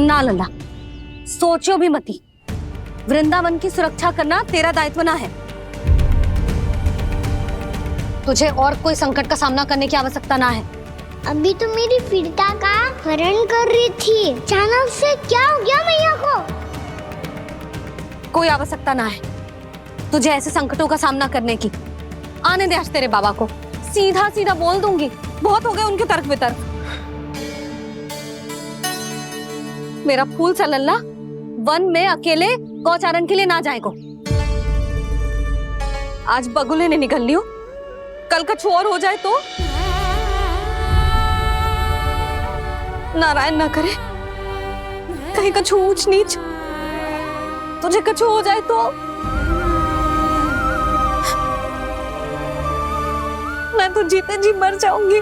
ना लल्ला, सोचो भी मती। वृंदावन की सुरक्षा करना तेरा दायित्व ना है। तुझे और कोई संकट का सामना करने की आवश्यकता ना है। अभी तो मेरी पीड़िता का हरण कर रही थी, अचानक से क्या हो गया मैया को? कोई आवश्यकता ना है तुझे ऐसे संकटों का सामना करने की। आने दे आज तेरे बाबा को, सीधा सीधा बोल दूंगी। बहुत हो गए उनके तर्क वितर्क। मेरा फूल सा लल्ला वन में अकेले गौचारण के लिए ना जाए को। आज बगुले ने निकल लियो, कल कछु और हो जाए तो? नारायण ना करे, कहीं कछु ऊंच नीच तुझे कछु हो जाए तो? मैं तो जीते जी मर जाऊंगी।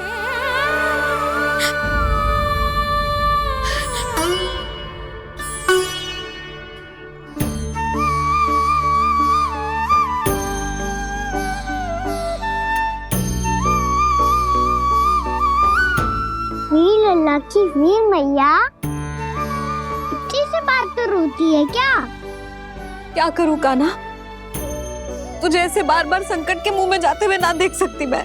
वीर लल्ला की वीर मैया इतनी से बात तो रोती है क्या? क्या करूं कान्हा, तुझे ऐसे बार बार संकट के मुंह में जाते हुए ना देख सकती मैं।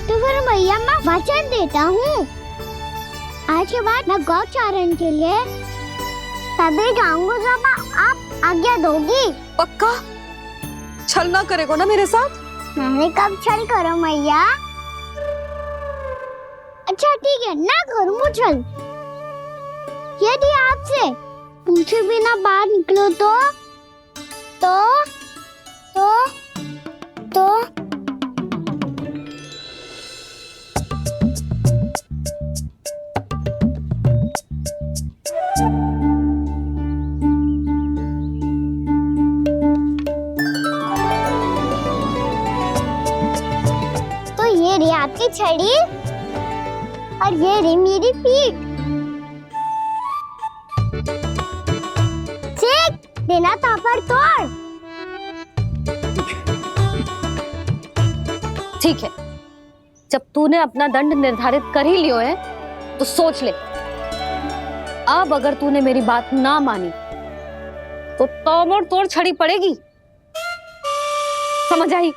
तो फिर मैया मैं वचन देता हूँ, आज के बाद मैं गौचारण के लिए तभी जाऊंगा जब आप आज्ञा दोगी। पक्का? छल ना करेगा ना मेरे साथ? मैंने कब छल करो मैया? अच्छा ठीक है, ना करूँ छल। यदि आपसे पूछे बिना बाहर निकलो तो ये रही आपकी छड़ी और ये रही मेरी पीठ। देना तापर तोड़। ठीक है, जब तूने अपना दंड निर्धारित कर ही लियो है तो सोच ले, अब अगर तूने मेरी बात ना मानी तो तोड़ तोड़ छड़ी पड़ेगी। समझ आई?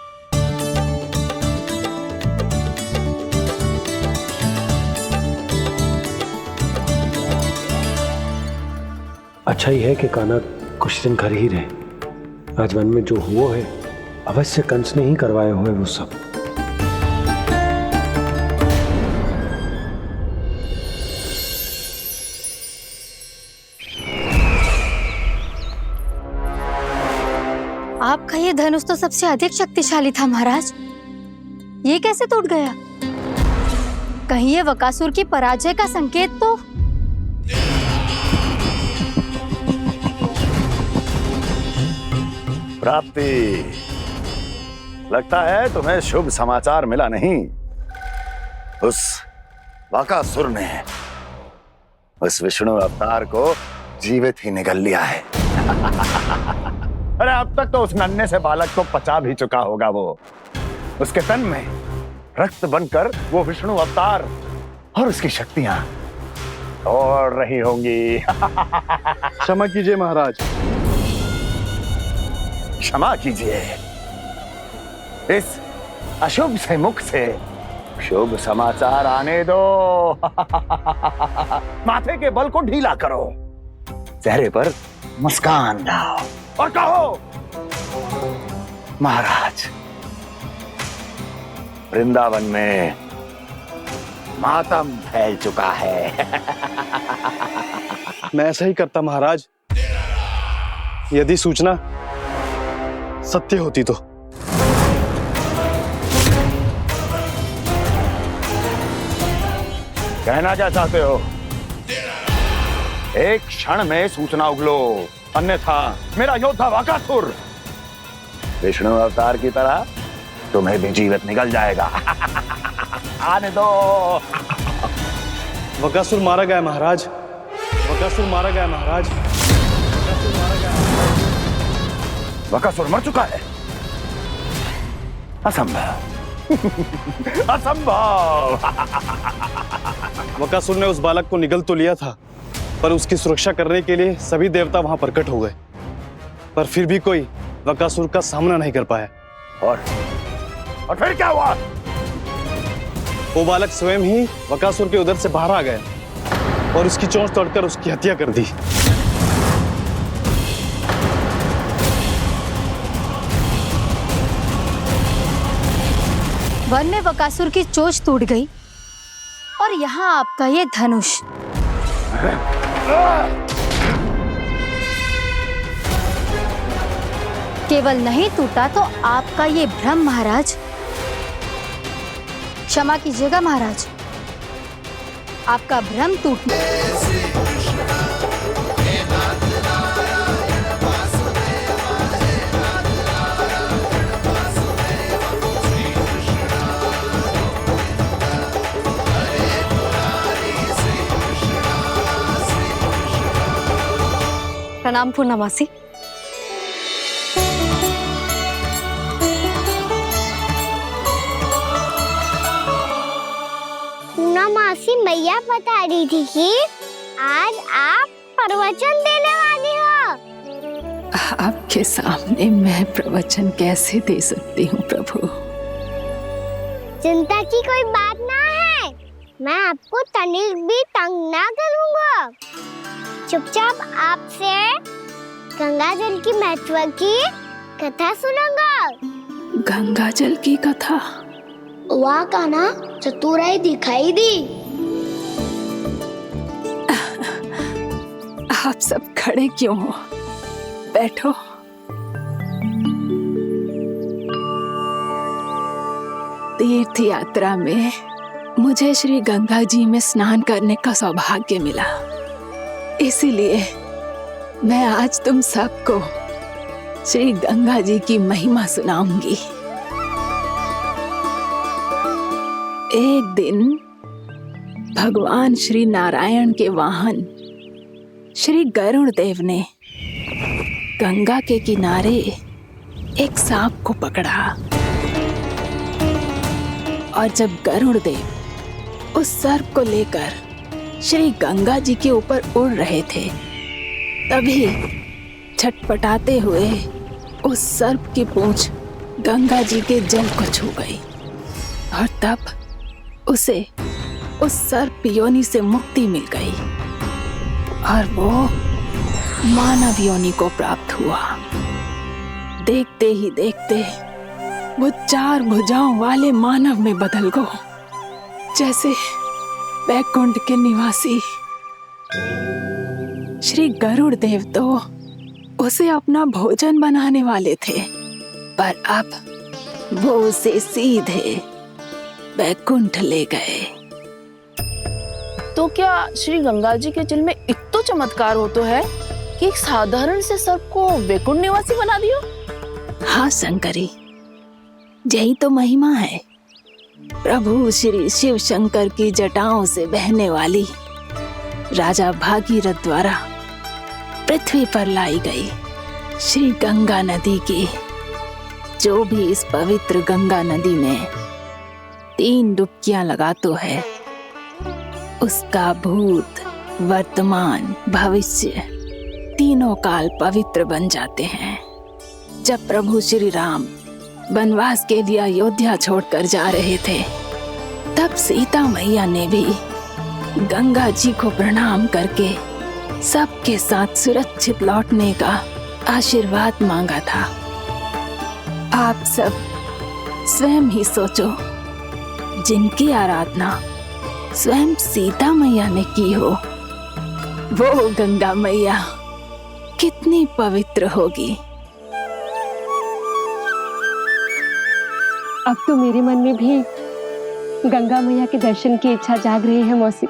अच्छा ही है कि कान्हा कुछ दिन घर ही रहे। आज वन में जो हुआ है अवश्य कंस ने ही करवाए हुए वो सब। आपका ये धनुष तो सबसे अधिक शक्तिशाली था महाराज, ये कैसे टूट गया? कहीं ये बकासुर की पराजय का संकेत तो? प्राप्ति, लगता है तुम्हें शुभ समाचार मिला नहीं। उस बकासुर ने उस विष्णु अवतार को जीवित ही निगल लिया है। अरे अब तक तो उस नन्हे से बालक को पचा भी चुका होगा वो। उसके तन में रक्त बनकर वो विष्णु अवतार और उसकी शक्तियां दौड़ रही होंगी। क्षमा कीजिए महाराज। क्षमा कीजिए, इस अशुभ से मुख से शुभ समाचार आने दो। माथे के बल को ढीला करो, चेहरे पर मुस्कान लाओ और कहो, महाराज, वृंदावन में मातम फैल चुका है। मैं ऐसा ही करता महाराज, यदि सूचना सत्य होती तो। कहना क्या चाहते हो? एक क्षण में सूचना उगलो, अन्यथा मेरा योद्धा बकासुर विष्णु अवतार की तरह तुम्हें भी जीवित निकल जाएगा। आने दो। बकासुर मारा गया महाराज, बकासुर मारा गया महाराज, बकासुर मारा गया। बकासुर मर चुका है? असंभव। असंभव। वकासुर ने उस बालक को निगल तो लिया था, पर उसकी सुरक्षा करने के लिए सभी देवता वहां प्रकट हो गए, पर फिर भी कोई वकासुर का सामना नहीं कर पाया। और फिर क्या हुआ? वो बालक स्वयं ही वकासुर के उदर से बाहर आ गया और उसकी चोंच तोड़कर उसकी हत्या कर दी। वन में वकासुर की चोंच टूट गई और यहाँ आपका ये धनुष। केवल नहीं टूटा तो आपका ये भ्रम महाराज। क्षमा कीजिएगा महाराज, आपका भ्रम टूट। प्रणाम पूर्णमासी। पूर्णमासी मैया बता रही थी कि आज आप प्रवचन देने वाली हो। आपके सामने मैं प्रवचन कैसे दे सकती हूँ प्रभु? चिंता की कोई बात ना है, मैं आपको तनिक भी तंग ना करूँगा। चुपचाप आपसे गंगा जल की महत्व की कथा सुनूंगा। गंगा जल की कथा? वहाँ का ना चतुराई दिखाई दी। आप सब खड़े क्यों हो? बैठो। तीर्थ यात्रा में मुझे श्री गंगा जी में स्नान करने का सौभाग्य मिला, इसीलिए मैं आज तुम सबको श्री गंगा जी की महिमा सुनाऊंगी। एक दिन भगवान श्री नारायण के वाहन श्री गरुड़ देव ने गंगा के किनारे एक सांप को पकड़ा और जब गरुड़ देव उस सर्प को लेकर श्री गंगा जी के ऊपर उड़ रहे थे, तभी छटपटाते हुए उस सर्प की पूंछ गंगा जी के जल को छू गई और तब उसे उस सर्प योनि से मुक्ति मिल गई और वो मानव योनि को प्राप्त हुआ। देखते ही देखते वो 4 भुजाओं वाले मानव में बदल गो, जैसे बैकुंठ के निवासी। श्री गरुड़ देव तो उसे अपना भोजन बनाने वाले थे, पर अब वो उसे सीधे बैकुंठ ले गए। तो क्या श्री गंगा जी के जल में इतना चमत्कार हो तो है कि एक साधारण से सर्प को वैकुंठ निवासी बना दियो? हाँ शंकरी, यही तो महिमा है। प्रभु श्री शिव शंकर की जटाओं से बहने वाली राजा भागीरथ द्वारा पृथ्वी पर लाई गई श्री गंगा नदी की। जो भी इस पवित्र गंगा नदी में 3 डुबकियां लगातो है, उसका भूत, वर्तमान, भविष्य तीनों काल पवित्र बन जाते हैं। जब प्रभु श्री राम वनवास के लिए अयोध्या छोड़कर जा रहे थे, तब सीता मैया ने भी गंगा जी को प्रणाम करके सबके साथ सुरक्षित लौटने का आशीर्वाद मांगा था। आप सब स्वयं ही सोचो, जिनकी आराधना स्वयं सीता मैया ने की हो, वो गंगा मैया कितनी पवित्र होगी। अब तो मेरे मन में भी गंगा मैया के दर्शन की इच्छा जाग रही है मौसी।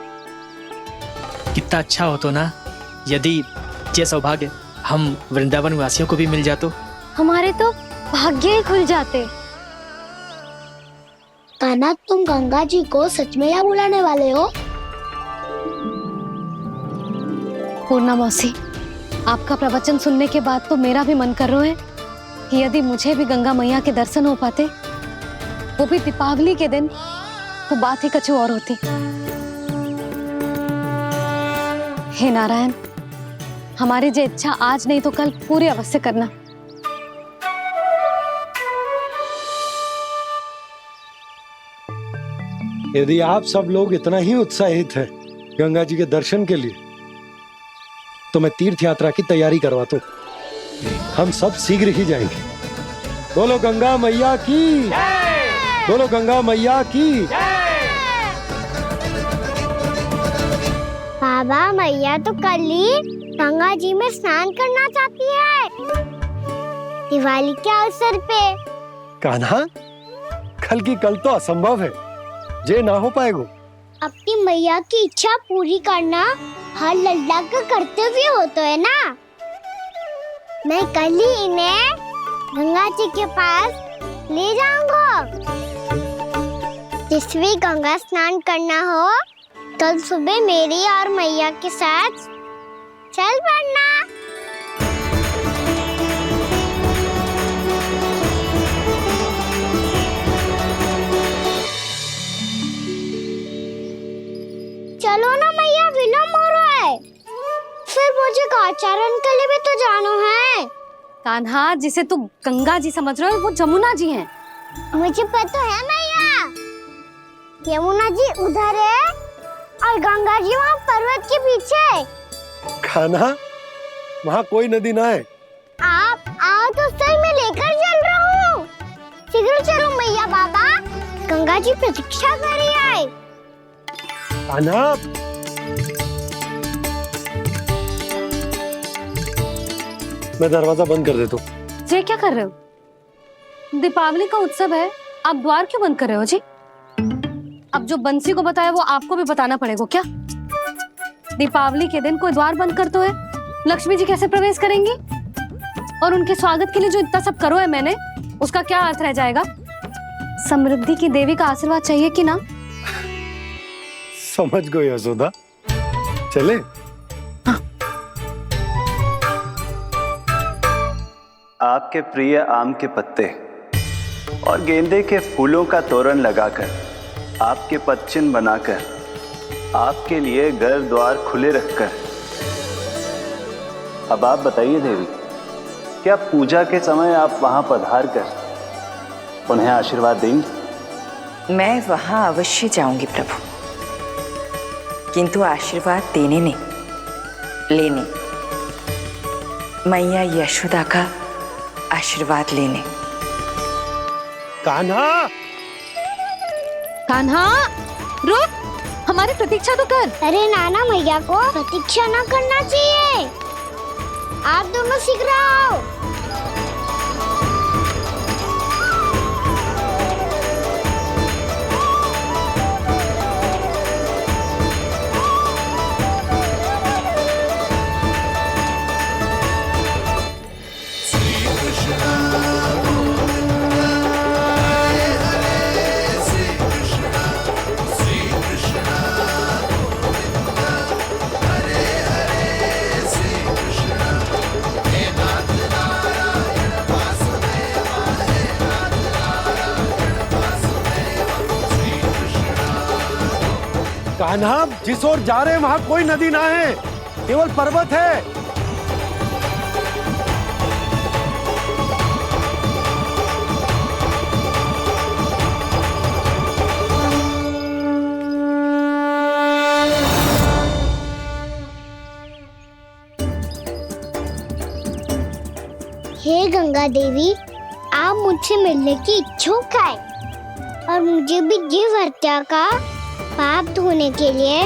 कितना अच्छा हो तो ना यदि ये सौभाग्य हम वृंदावन वासियों को भी मिल जातो। हमारे तो भाग्य ही खुल जाते। कान्हा, तुम गंगा जी को सच में यहाँ बुलाने वाले हो? पूर्णा मौसी, आपका प्रवचन सुनने के बाद तो मेरा भी मन कर रहा है कि यदि मुझे भी गंगा मैया के दर्शन हो पाते, वो भी दीपावली के दिन, तो बात ही कुछ और होती। हे नारायण, हमारी जो इच्छा आज नहीं तो कल पूरी अवश्य करना। यदि आप सब लोग इतना ही उत्साहित हैं गंगा जी के दर्शन के लिए, तो मैं तीर्थ यात्रा की तैयारी करवाता हूँ। हम सब शीघ्र ही जाएंगे। बोलो गंगा मैया की, बोलो गंगा मैया की। बाबा, मैया तो कल ही गंगा जी में स्नान करना चाहती है, दिवाली के अवसर पे। कान्हा, कल की कल तो असंभव है, जे ना हो पाएगा। अपनी मैया की इच्छा पूरी करना हर लल्ला का कर्तव्य होता है ना। मैं कल ही इन्हें गंगा जी के पास ले जाऊंगा। जिस भी गंगा स्नान करना हो, कल सुबह मेरी और मैया के साथ चल पड़ना। चलो ना मैया, विलम्ब हो रहा है। फिर मुझे काचारण के लिए भी तो जाना है। कान्हा, जिसे तू गंगा जी समझ रहे हो वो जमुना जी हैं। मुझे पता है मैया, यमुना जी उधर है और गंगा जी वहाँ पर्वत के पीछे। कान्हा, वहाँ कोई नदी ना है। आप आओ तो सही, मैं लेकर चल रहा हूँ। शीघ्र चलो मैया बाबा, गंगा जी प्रतीक्षा कर रही है। कान्हा, मैं दरवाजा बंद कर देता हूँ। ये क्या कर रहे हो? दीपावली का उत्सव है, आप द्वार क्यों बंद कर रहे हो जी? अब जो बंसी को बताया वो आपको भी बताना पड़ेगा क्या? दीपावली के दिन कोई द्वार बंद करते है, लक्ष्मी जी कैसे प्रवेश करेंगी? और उनके स्वागत के लिए जो इतना सब करो है मैंने, उसका क्या अर्थ रह जाएगा? समृद्धि की देवी का आशीर्वाद चाहिए कि ना? समझ गई यशोदा, चले। आपके प्रिय आम के पत्ते और गेंदे के फूलों का तोरण लगाकर, आपके पदचिन्ह बनाकर, आपके लिए घर द्वार खुले रखकर, अब आप बताइए देवी, क्या पूजा के समय आप वहां पधार कर उन्हें आशीर्वाद देंगी? मैं वहां अवश्य जाऊंगी प्रभु, किंतु आशीर्वाद देने नहीं, लेने, मैया यशोदा का आशीर्वाद लेने। कान्हा, कान्हा, रुक, हमारी प्रतीक्षा तो कर। अरे नाना, मैया को प्रतीक्षा न करना चाहिए। आप दोनों शीघ्र आओ। कान्हा, जिस ओर जा रहे हैं वहां कोई नदी ना है, केवल पर्वत है। हे गंगा देवी, आप मुझसे मिलने की इच्छुक है और मुझे भी जीव हत्या का पाप धोने के लिए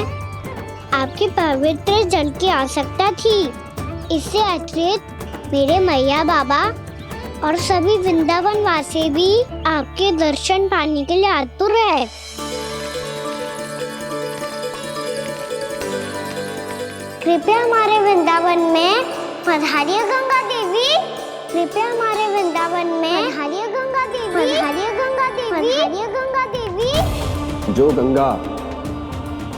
आपके पवित्र जल की आवश्यकता थी। इससे अतिरिक्त मेरे मैया बाबा और सभी वृंदावन वासी भी आपके दर्शन पाने के लिए आतुर है। कृपया हमारे वृंदावन में पधारिए गंगा देवी। कृपया हमारे वृंदावन में पधारिए गंगा देवी। पधारिए गंगा देवी। पधारिए गंगा देवी। जो गंगा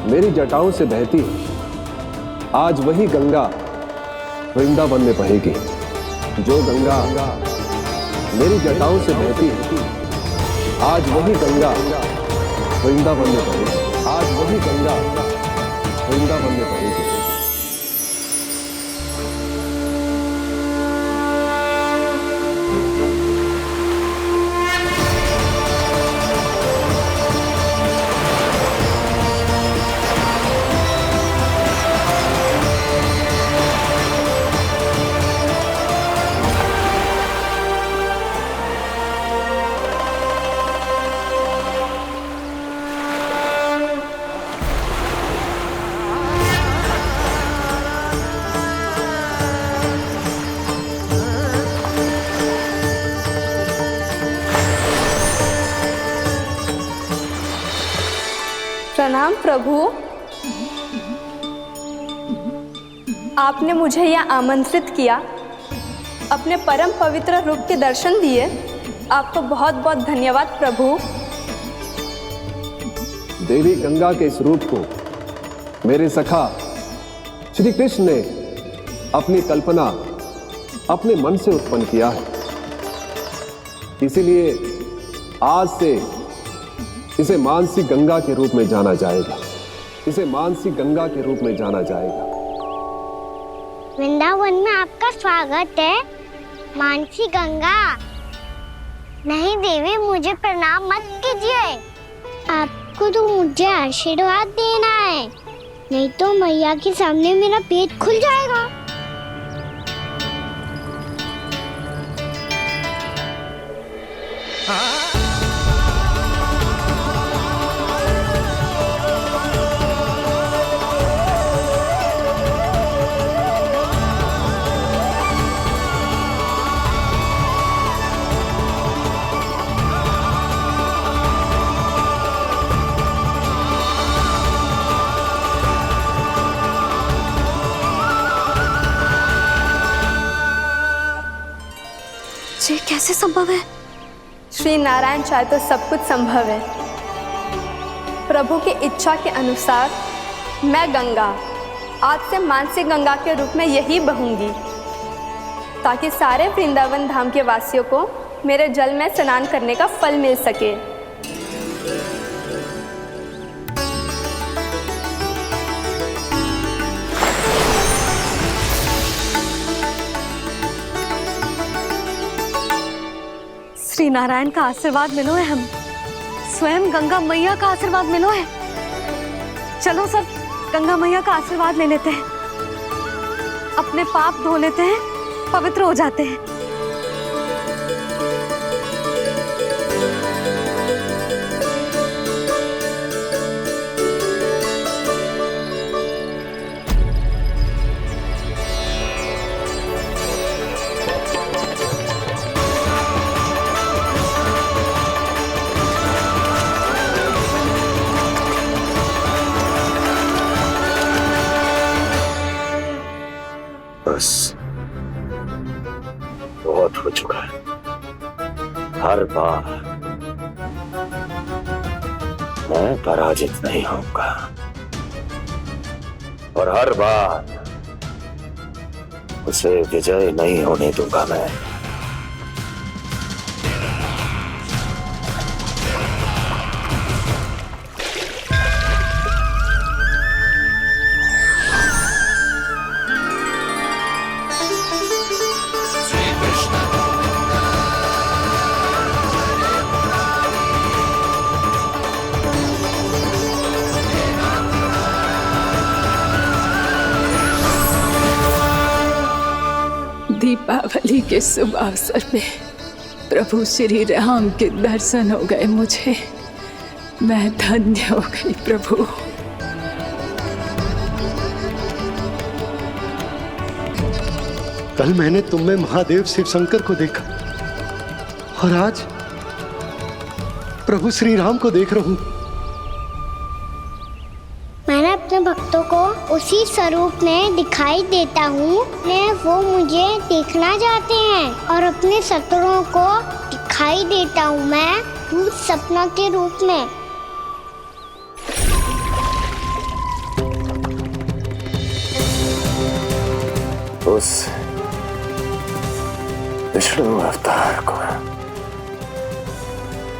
मेरी जटाओं से बहती है, आज वही गंगा वृंदावन में बहेगी। जो गंगा मेरी जटाओं से बहती है, आज वही गंगा वृंदावन में बहेगी। आज वही गंगा वृंदावन में बहेगी। प्रणाम प्रभु। आपने मुझे यहाँ आमंत्रित किया, अपने परम पवित्र रूप के दर्शन दिए। आपको बहुत बहुत धन्यवाद प्रभु। देवी गंगा के इस रूप को मेरे सखा श्री कृष्ण ने अपनी कल्पना अपने मन से उत्पन्न किया है, इसीलिए आज से इसे मानसी गंगा के रूप में जाना जाएगा। इसे मानसी गंगा के रूप में जाना जाएगा। वृंदावन में आपका स्वागत है मानसी गंगा। नहीं देवी, मुझे प्रणाम मत कीजिए। आपको तो मुझे आशीर्वाद देना है, नहीं तो मैया के सामने मेरा पेट खुल जाएगा। ये कैसे संभव है? श्री नारायण चाहे तो सब कुछ संभव है। प्रभु की इच्छा के अनुसार मैं गंगा आज से मानसी गंगा के रूप में यही बहूंगी, ताकि सारे वृंदावन धाम के वासियों को मेरे जल में स्नान करने का फल मिल सके। श्री नारायण का आशीर्वाद मिलो है, हम स्वयं गंगा मैया का आशीर्वाद मिलो है। चलो सब गंगा मैया का आशीर्वाद ले लेते हैं, अपने पाप धो लेते हैं, पवित्र हो जाते हैं। बस बहुत हो चुका है। हर बार मैं पराजित नहीं होऊंगा और हर बार उसे विजय नहीं होने दूंगा मैं। दीपावली के शुभ अवसर पे प्रभु श्री राम के दर्शन हो गए मुझे। मैं धन्य हो गई प्रभु। कल मैंने तुम में महादेव शिव शंकर को देखा और आज प्रभु श्री राम को देख रहा हूं। मैंने अपने भक्तों को उसी स्वरूप में दिखाई देता हूँ, वो मुझे देखना चाहते हैं और अपने शत्रुओं को दिखाई देता हूँ मैं भूत सपना के रूप में। उस विष्णु अवतार को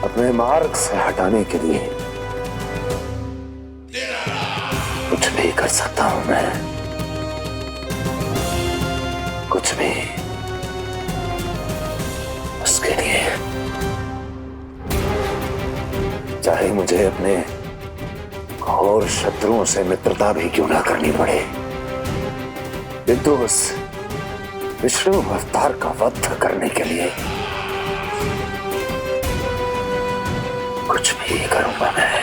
अपने मार्ग से हटाने के लिए कुछ भी कर सकता हूं मैं, कुछ भी। उसके लिए चाहे मुझे अपने घोर शत्रुओं से मित्रता भी क्यों ना करनी पड़े, किंतु उस विष्णु अवतार का वध करने के लिए कुछ भी करूंगा मैं।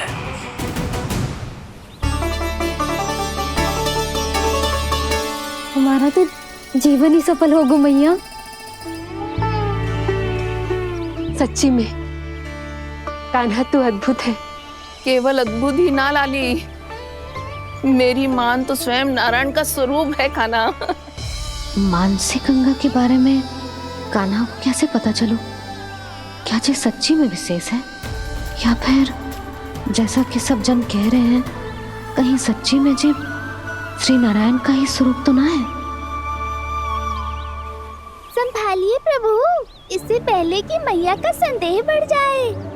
हमारा तो जीवन ही सफल हो गो मैया। सच्ची में कान्हा तू अद्भुत है। केवल अद्भुत ही ना लाली, मेरी मान तो स्वयं नारायण का स्वरूप है कान्हा। मानसी गंगा के बारे में कान्हा को कैसे पता चलू? क्या ये सच्ची में विशेष है, या फिर जैसा कि सब जन कह रहे हैं, कहीं सच्ची में जी श्री नारायण का ही स्वरूप तो ना है? संभालिए प्रभु, इससे पहले कि मैया का संदेह बढ़ जाए।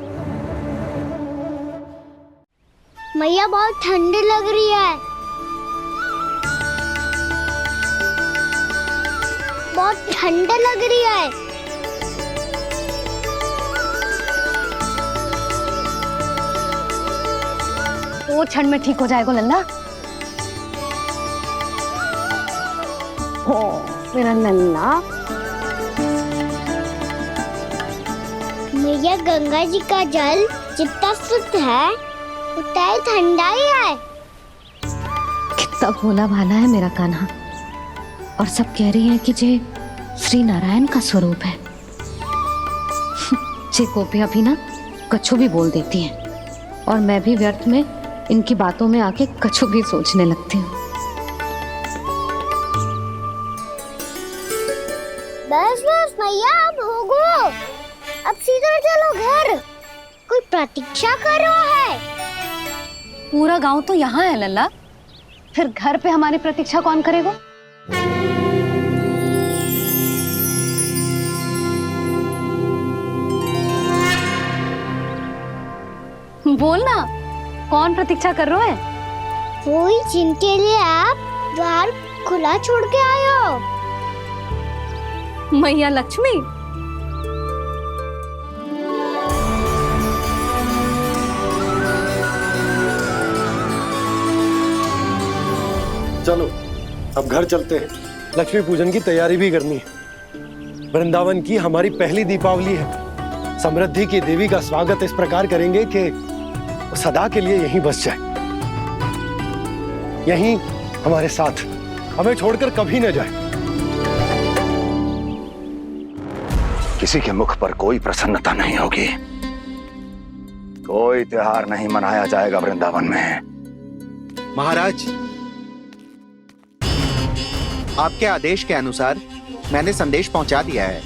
मैया बहुत ठंडी लग रही है, बहुत ठंडा लग रही है। वो क्षण में ठीक हो जाएगा लल्ला। ओ मेरा लल्ला। मैया गंगा जी का जल जितना शुद्ध है उतना ही ठंडा ही है। कितना भोला भाला है मेरा कान्हा। और सब कह रही हैं कि ये श्री नारायण का स्वरूप है। ये गोपियां भी ना कछु भी बोल देती हैं, और मैं भी व्यर्थ में इनकी बातों में आके कछु भी सोचने लगती हूँ। बस बस मैया, अब होगो, अब सीधा चलो घर। कोई प्रतीक्षा कर रहा है। पूरा गांव तो यहाँ है लल्ला, फिर घर पे हमारी प्रतीक्षा कौन करेगा? बोल ना, कौन प्रतीक्षा कर रहा है? वही जिनके लिए आप द्वार खुला छोड़ के आए हो। मैया लक्ष्मी। चलो अब घर चलते हैं, लक्ष्मी पूजन की तैयारी भी करनी है। वृंदावन की हमारी पहली दीपावली है। समृद्धि की देवी का स्वागत इस प्रकार करेंगे कि सदा के लिए यहीं बस जाए, यहीं हमारे साथ, हमें छोड़कर कभी न जाए। किसी के मुख पर कोई प्रसन्नता नहीं होगी, कोई त्योहार नहीं मनाया जाएगा वृंदावन में। महाराज, आपके आदेश के अनुसार मैंने संदेश पहुंचा दिया है।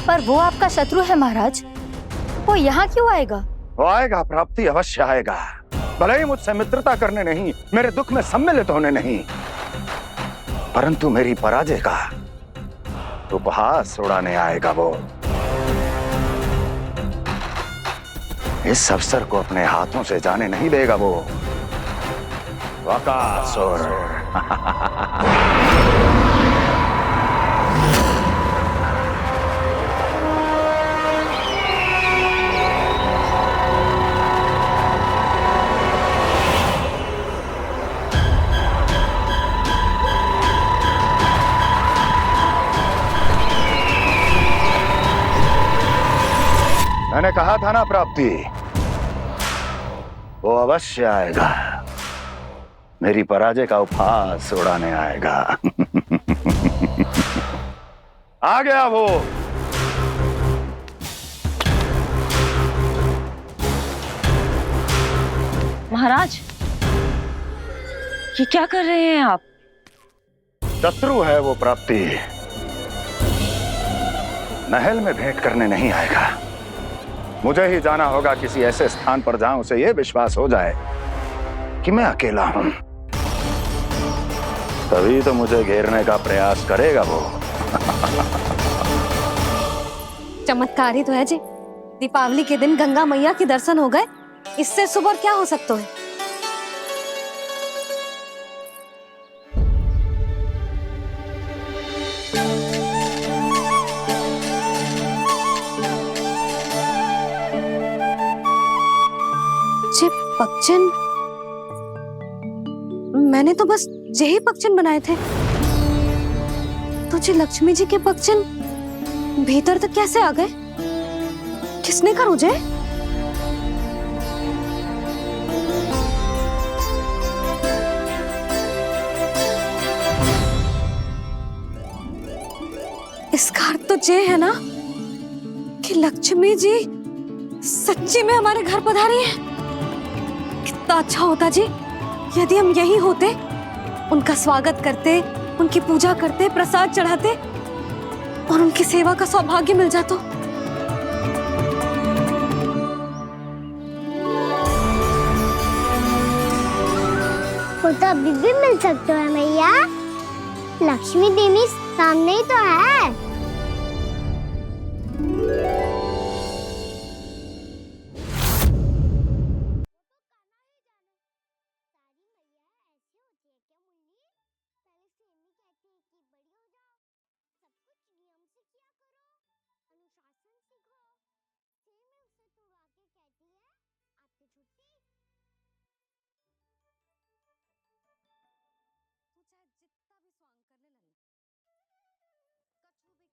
पर वो आपका शत्रु है महाराज, वो यहाँ क्यों आएगा? वो आएगा, प्राप्ति अवश्य आएगा। भले ही मुझसे मित्रता करने नहीं, मेरे दुख में सम्मिलित होने नहीं, परंतु मेरी पराजय का उपहास उड़ाने आएगा वो। इस अवसर को अपने हाथों से जाने नहीं देगा वो वकासुर। मैंने कहा था ना प्राप्ति, वो अवश्य आएगा, मेरी पराजय का उपहास उड़ाने आएगा। आ गया वो। महाराज, ये क्या कर रहे हैं आप? शत्रु है वो प्राप्ति, महल में भेंट करने नहीं आएगा। मुझे ही जाना होगा किसी ऐसे स्थान पर जहां उसे यह विश्वास हो जाए कि मैं अकेला हूं, तभी तो मुझे घेरने का प्रयास करेगा वो। चमत्कार ही तो है जी। दीपावली के दिन गंगा मैया के दर्शन हो गए, इससे शुभ और क्या हो सकता है? पक्षन, मैंने तो बस यही पक्षन बनाए थे, तो जी लक्ष्मी जी के पक्षन भीतर तक कैसे आ गए? किसने कर मुझे? इसका अर्थ तो ये है ना कि लक्ष्मी जी सच्ची में हमारे घर पधारी है। कितना अच्छा होता जी यदि हम यही होते, उनका स्वागत करते, उनकी पूजा करते, प्रसाद चढ़ाते और उनकी सेवा का सौभाग्य मिल जाता। वो तो अभी भी मिल सकते हैं मैया। लक्ष्मी देवी सामने ही तो है। तू चाहे जितना भी स्वांग करने लगे, कछु भी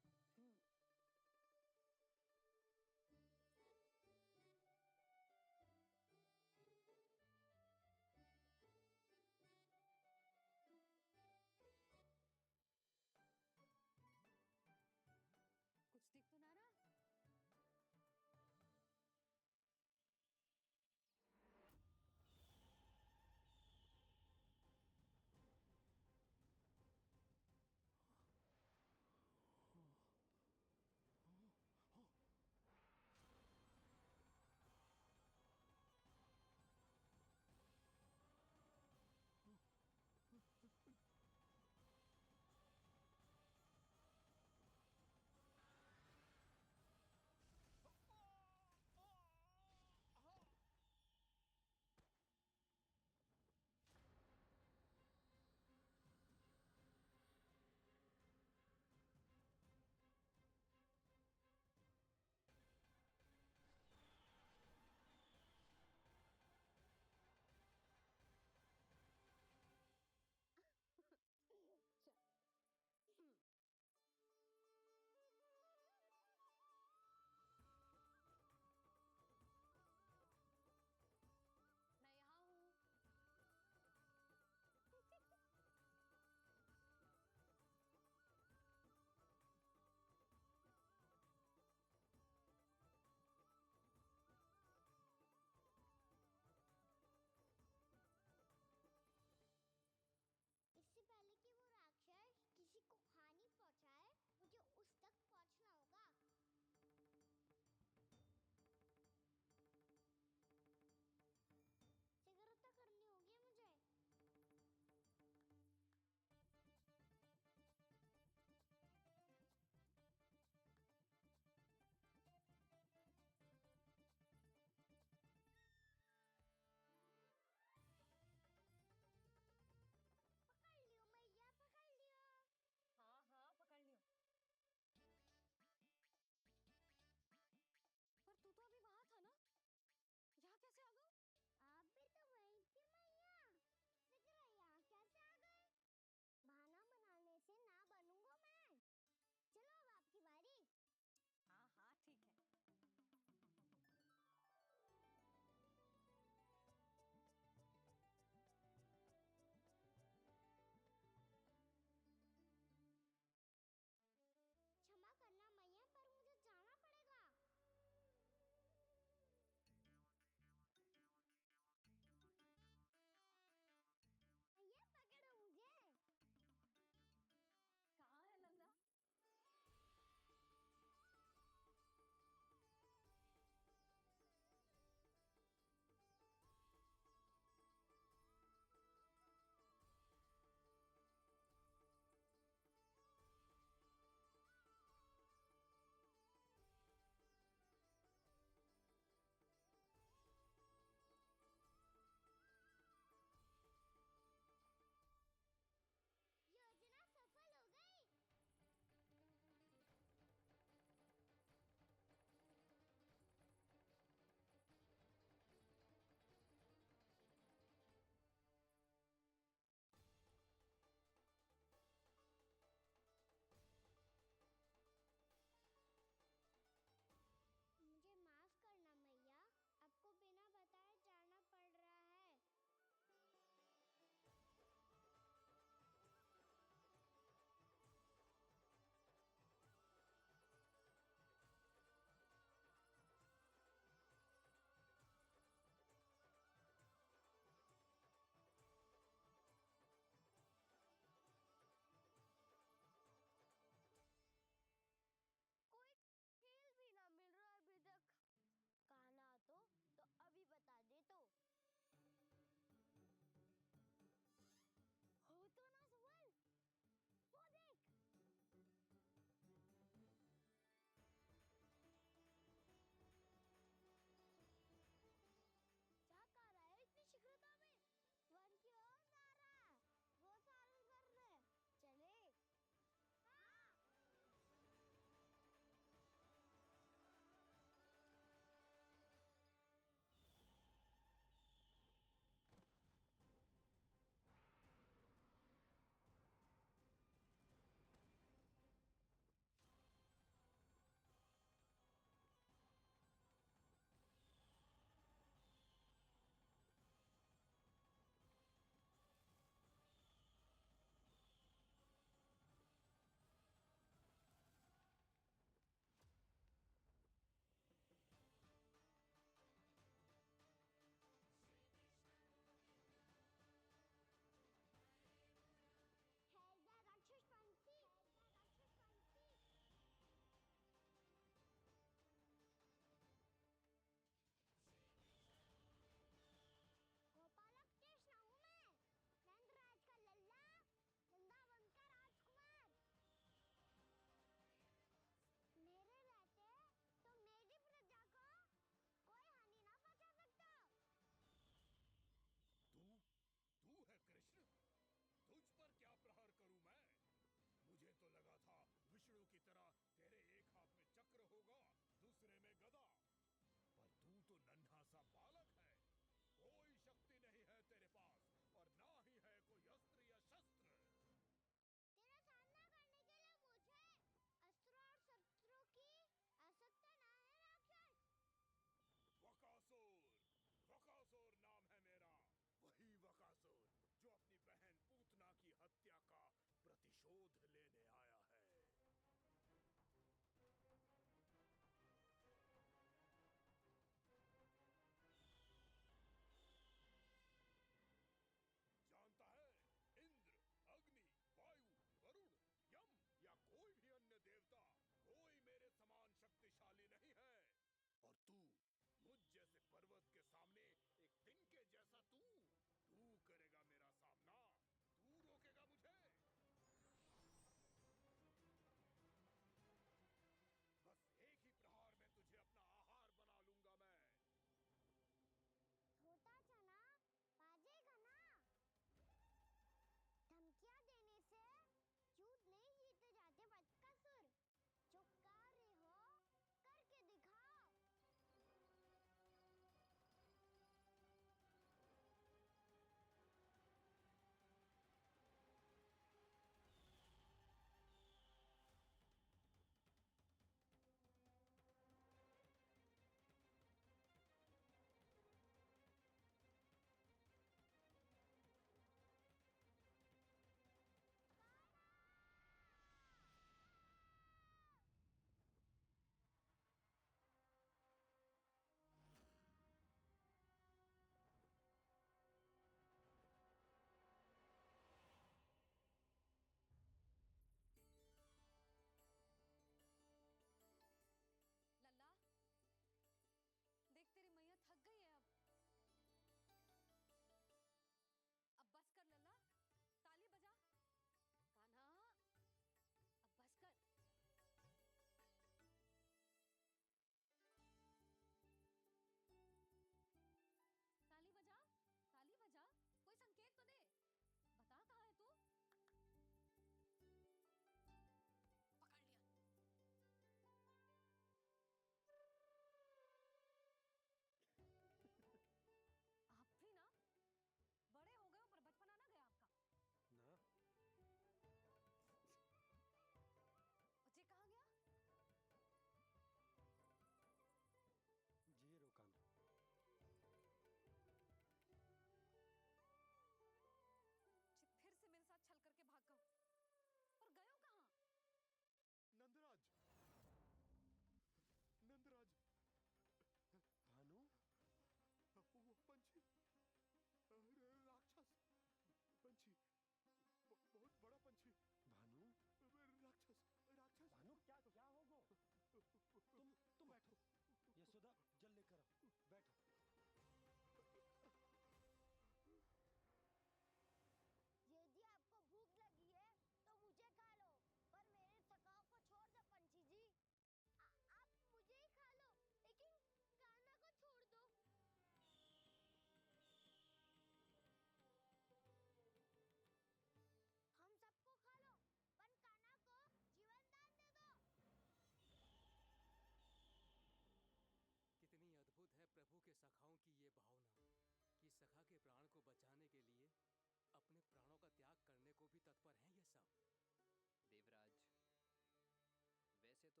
को भी तत्पर हैं ये सब। देवराज, वैसे तो प्रभु क्षण भर में सब कुछ संभाल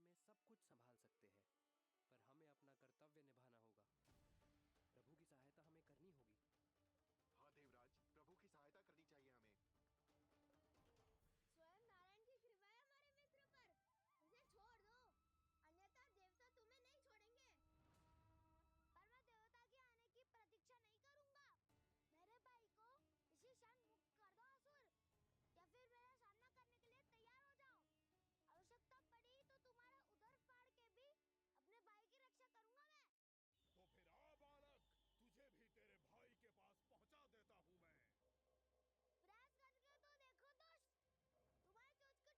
सकते हैं, पर हमें अपना कर्तव्य निभाना होगा। प्रभु की सहायता हमें करनी होगी। हाँ देवराज, प्रभु की सहायता करनी चाहिए हमें। स्वयं नारायण की कृपा है हमारे मित्र पर, उसे छोड़ दो, अन्यथा देवता तुम्हें नहीं छोड़ेंगे। पर मैं देवता के आने की प्रतीक्षा नहीं करूंगा। मेरे भाई को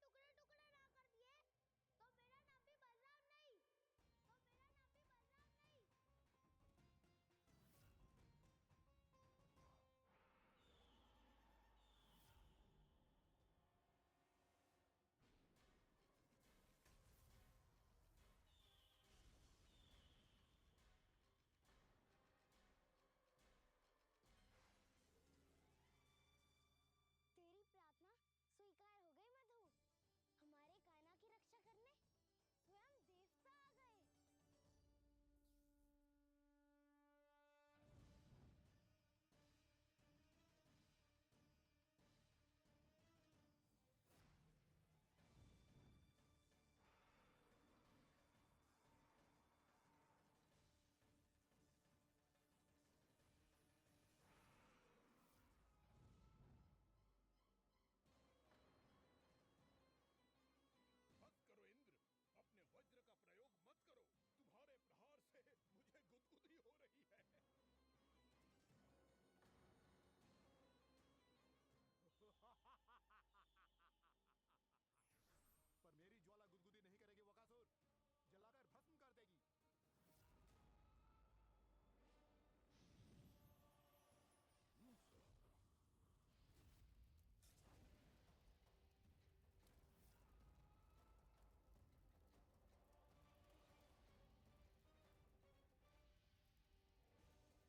इसी क्षण मुक्त कर दो असुर, या फिर मेरा सामना करने के लिए तैयार हो जाओ। आवश्यकता पड़ी तो तुम्हारा उदर फाड़ के भी अपने भाई की रक्षा करूंगा मैं। तो फिर आ बालक, तुझे भी तेरे भाई के पास पहुंचा देता हूँ मैं। प्रयास करके तो देखो दोस्त, तुम्हारे चोंच के टुकड़े टुकड़े ना कर दिए तो मेरा नाम भी बलराम नहीं, तेरी प्रार्थना स्वीकार हो गई मधु। हमारे कान्हा की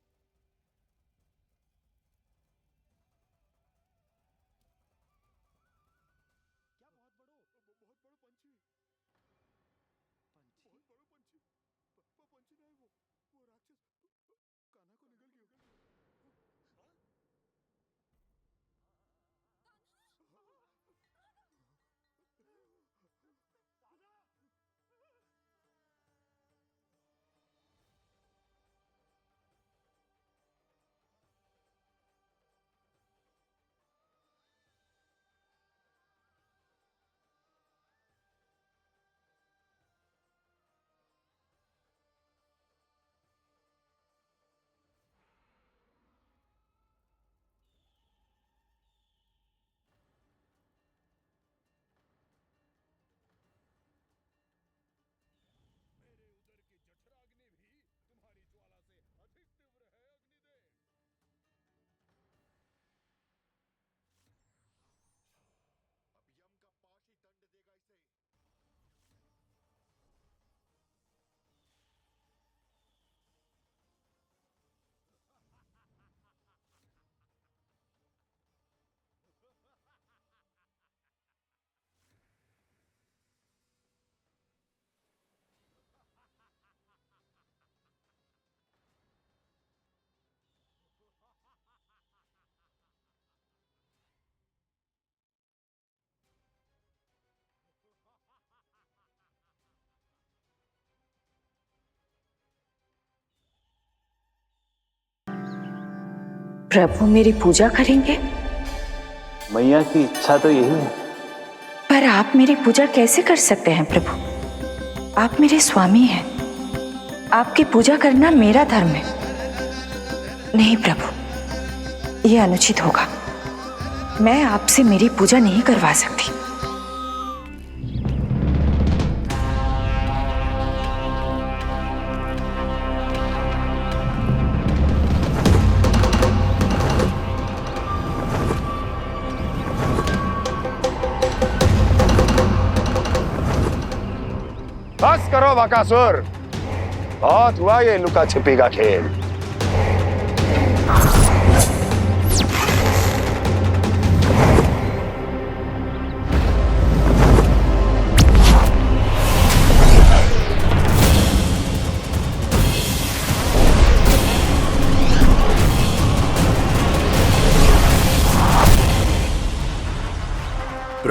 रक्षा करने स्वयं देवता आ गए। करो इंद्र, अपने वज्र का प्रयोग मत करो। तुम्हारे प्रहार से मुझे गुदगुदी हो रही है। पर मेरी ज्वाला गुदगुदी नहीं करेगी वकासुर, जलाकर भस्म कर देगी। क्या बहुत बड़ो पंछी, पंछी? बहुत बड़ो पंछी। पंछी नहीं, वो राक्षस कान्हा को निगल गया। कान्हा! की जठराग्नि भी तुम्हारी ज्वाला से अधिक तीव्र है अग्निदेव। अब यम का पाश ही दंड देगा इसे। प्रभु मेरी पूजा करेंगे? मैया की इच्छा तो यही है। पर आप मेरी पूजा कैसे कर सकते हैं प्रभु? आप मेरे स्वामी हैं। आपकी पूजा करना मेरा धर्म है। नहीं प्रभु, यह अनुचित होगा। मैं आपसे मेरी पूजा नहीं करवा सकती। बस करो बकासुर, बहुत हुआ ये लुका छिपी का खेल।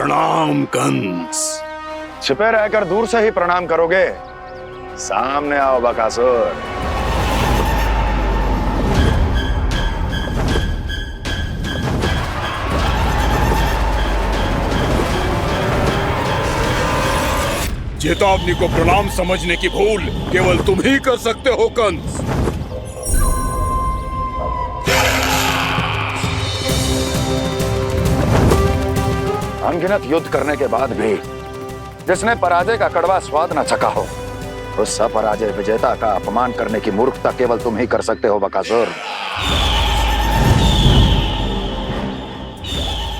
प्रणाम कंस। छिपे रहकर दूर से ही प्रणाम करोगे? सामने आओ बकासुर। चेतावनी को प्रणाम समझने की भूल केवल तुम ही कर सकते हो कंस। अनगिनत युद्ध करने के बाद भी जिसने पराजय का कड़वा स्वाद न चखा हो, उस अपराजय विजेता का अपमान करने की मूर्खता केवल तुम ही कर सकते हो बकासुर।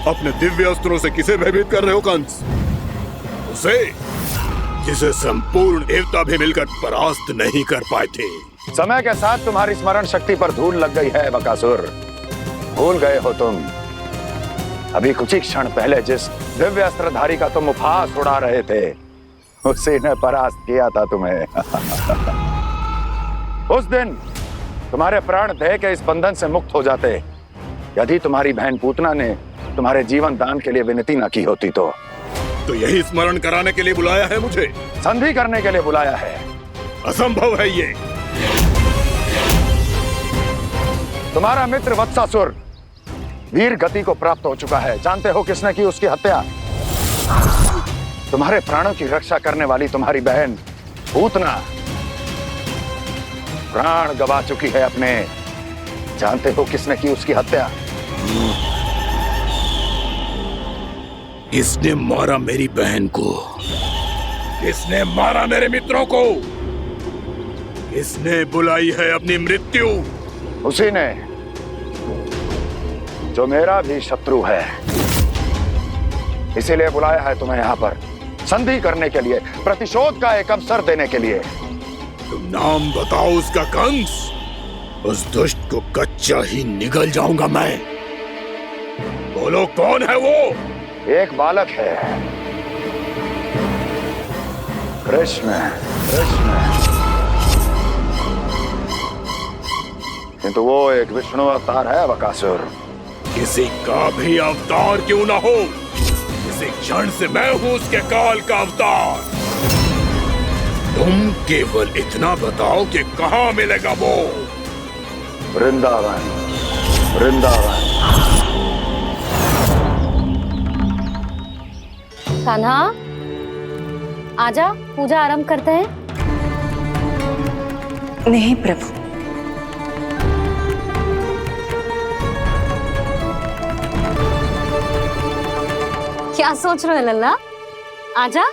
अपने दिव्य अस्त्रों से किसे भयभीत कर रहे हो कंस? उसे जिसे संपूर्ण देवता भी मिलकर परास्त नहीं कर पाए थे। समय के साथ तुम्हारी स्मरण शक्ति पर धूल लग गई है बकासुर। भूल गए हो तुम अभी कुछ ही क्षण पहले जिस दिव्य अस्त्रधारी का तुम उपहास उड़ा रहे थे, उसी ने परास्त किया था तुम्हें। उस दिन तुम्हारे प्राण देह के इस बंधन से मुक्त हो जाते यदि तुम्हारी बहन पूतना ने तुम्हारे जीवन दान के लिए विनती न की होती तो यही स्मरण कराने के लिए बुलाया है मुझे? संधि करने के लिए बुलाया है। असंभव है ये। तुम्हारा मित्र वत्सासुर वीर गति को प्राप्त हो चुका है। जानते हो किसने की उसकी हत्या? तुम्हारे प्राणों की रक्षा करने वाली तुम्हारी बहन पूतना प्राण गवा चुकी है अपने। जानते हो किसने की उसकी हत्या? किसने मारा मेरी बहन को? किसने मारा मेरे मित्रों को? किसने बुलाई है अपनी मृत्यु? उसी ने जो मेरा भी शत्रु है। इसीलिए बुलाया है तुम्हें यहाँ पर संधि करने के लिए, प्रतिशोध का एक अवसर देने के लिए। तुम नाम बताओ उसका कंस। उस दुष्ट को कच्चा ही निगल जाऊंगा मैं। बोलो कौन है वो? एक बालक है, कृष्ण। किंतु वो एक विष्णु अवतार है बकासुर। किसी का भी अवतार क्यों ना हो, इसी क्षण से मैं हूं उसके काल का अवतार। तुम केवल इतना बताओ कि कहां मिलेगा वो? वृंदावन। वृंदावन। कान्हा, आजा, पूजा आरंभ करते हैं। नहीं प्रभु। क्या सोच रहे हो लल्ला? आजा।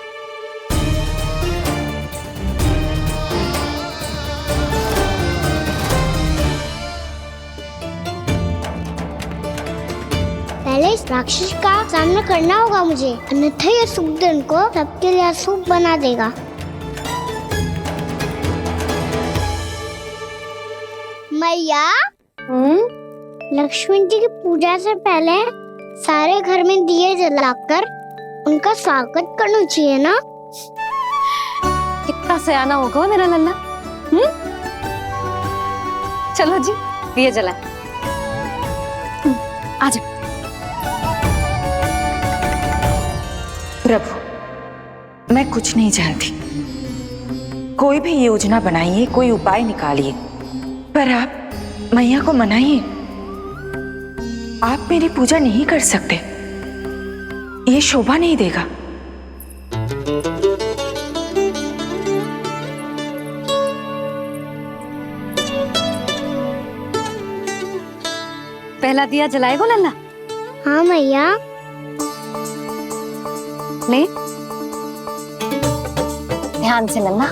पहले इस राक्षस का सामना करना होगा मुझे, अन्यथा ये शुभ दिन को सबके लिए अशुभ बना देगा। मैया, लक्ष्मी जी की पूजा से पहले सारे घर में दिए जलाकर उनका स्वागत करना चाहिए ना? कितना सयाना होगा मेरा लल्ला। चलो जी, दिए जलाए। आजा। प्रभु, मैं कुछ नहीं जानती। कोई भी योजना बनाइए, कोई उपाय निकालिए, पर आप मैया को मनाइए। आप मेरी पूजा नहीं कर सकते, ये शोभा नहीं देगा। पहला दिया जलाएगो लल्ला? हाँ मैया। ले, ध्यान से लल्ला।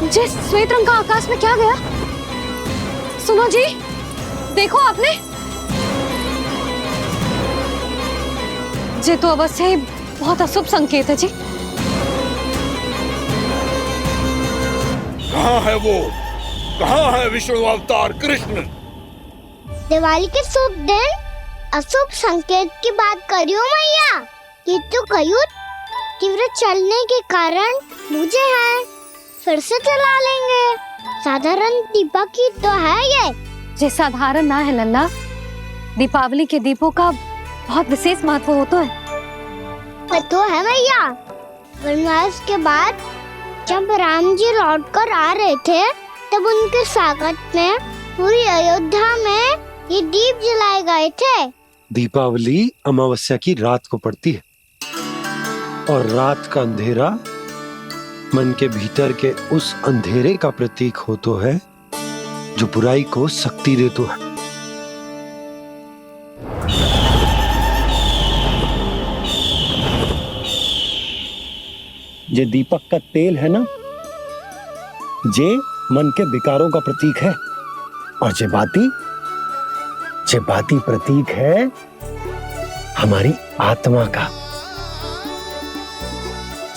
जिस श्वेत रंग का आकाश में क्या गया? सुनो जी, देखो आपने, ये तो अवश्य ही बहुत अशुभ संकेत है जी। कहाँ है वो? कहाँ है विष्णु अवतार कृष्ण? दिवाली के शुभ दिन अशुभ संकेत की बात करियो मैया। ये तो कयूर तीव्र चलने के कारण मुझे है, फिर से चला लेंगे। साधारण दीपक ही तो है ये साधारण ना है लल्ला, दीपावली के दीपों का बहुत विशेष महत्व होता है। तो है मैया, वनवास के बाद जब राम जी लौटकर आ रहे थे तब उनके स्वागत में पूरी अयोध्या में ये दीप जलाए गए थे। दीपावली अमावस्या की रात को पड़ती है और रात का अंधेरा मन के भीतर के उस अंधेरे का प्रतीक होता है जो बुराई को शक्ति देता है। ये दीपक का तेल है ना, जे मन के विकारों का प्रतीक है, और जे बाती प्रतीक है हमारी आत्मा का।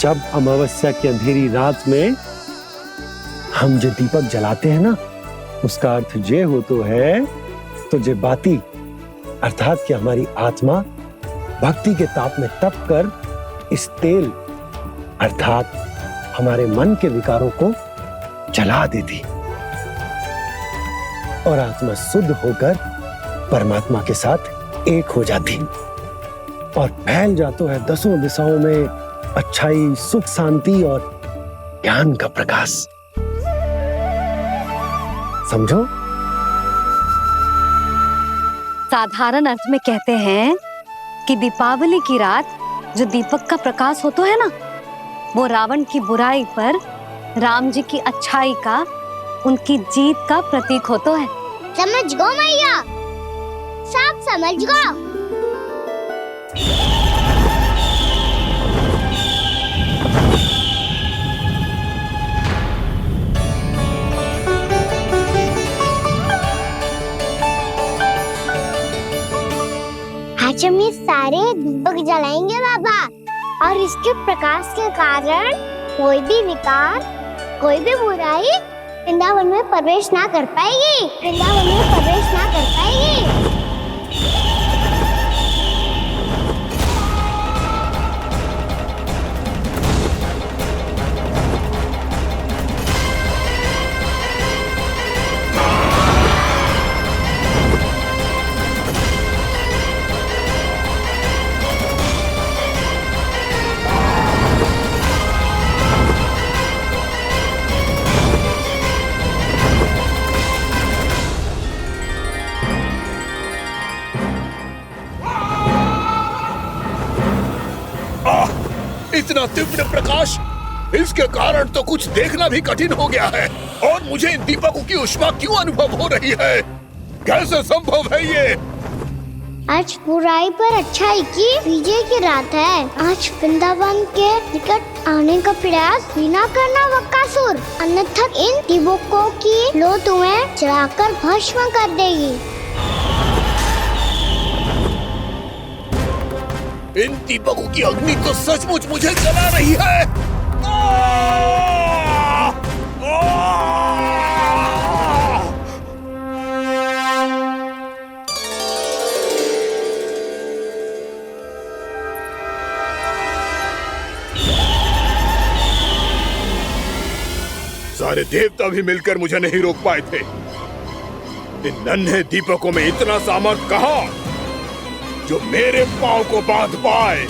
जब अमावस्या की अंधेरी रात में हम जो दीपक जलाते हैं ना, उसका अर्थ ये हो तो है, तो जे बाती अर्थात कि हमारी आत्मा भक्ति के ताप में तप कर इस तेल अर्थात हमारे मन के विकारों को जला देती और आत्मा शुद्ध होकर परमात्मा के साथ एक हो जाती और फैल जाता है दसों दिशाओं में अच्छाई, सुख, शांति और ज्ञान का प्रकाश। समझो? साधारण अर्थ में कहते हैं कि दीपावली की रात जो दीपक का प्रकाश होता है ना, वो रावण की बुराई पर राम जी की अच्छाई का, उनकी जीत का प्रतीक होता है। समझ गो मैया, सब समझ गो। आज हम ये सारे दीपक जलाएंगे बाबा, और इसके प्रकाश के कारण कोई भी विकार, कोई भी बुराई वृंदावन में प्रवेश ना कर पाएगी, वृंदावन में प्रवेश ना कर पाएगी। इतना तीव्र प्रकाश, इसके कारण तो कुछ देखना भी कठिन हो गया है। और मुझे इन दीपकों की उष्मा क्यों अनुभव हो रही है? कैसे संभव है ये? आज बुराई पर अच्छाई की विजय की रात है। आज वृंदावन के निकट आने का प्रयास भी ना करना बकासुर, अन्यथा इन दीपकों की लो तुम्हें जलाकर भस्म कर देगी। इन दीपकों की अग्नि तो सचमुच मुझे जला रही है। सारे देवता भी मिलकर मुझे नहीं रोक पाए थे। इन नन्हे दीपकों में इतना सामर्थ्य कहां जो मेरे पांव को बांध पाए।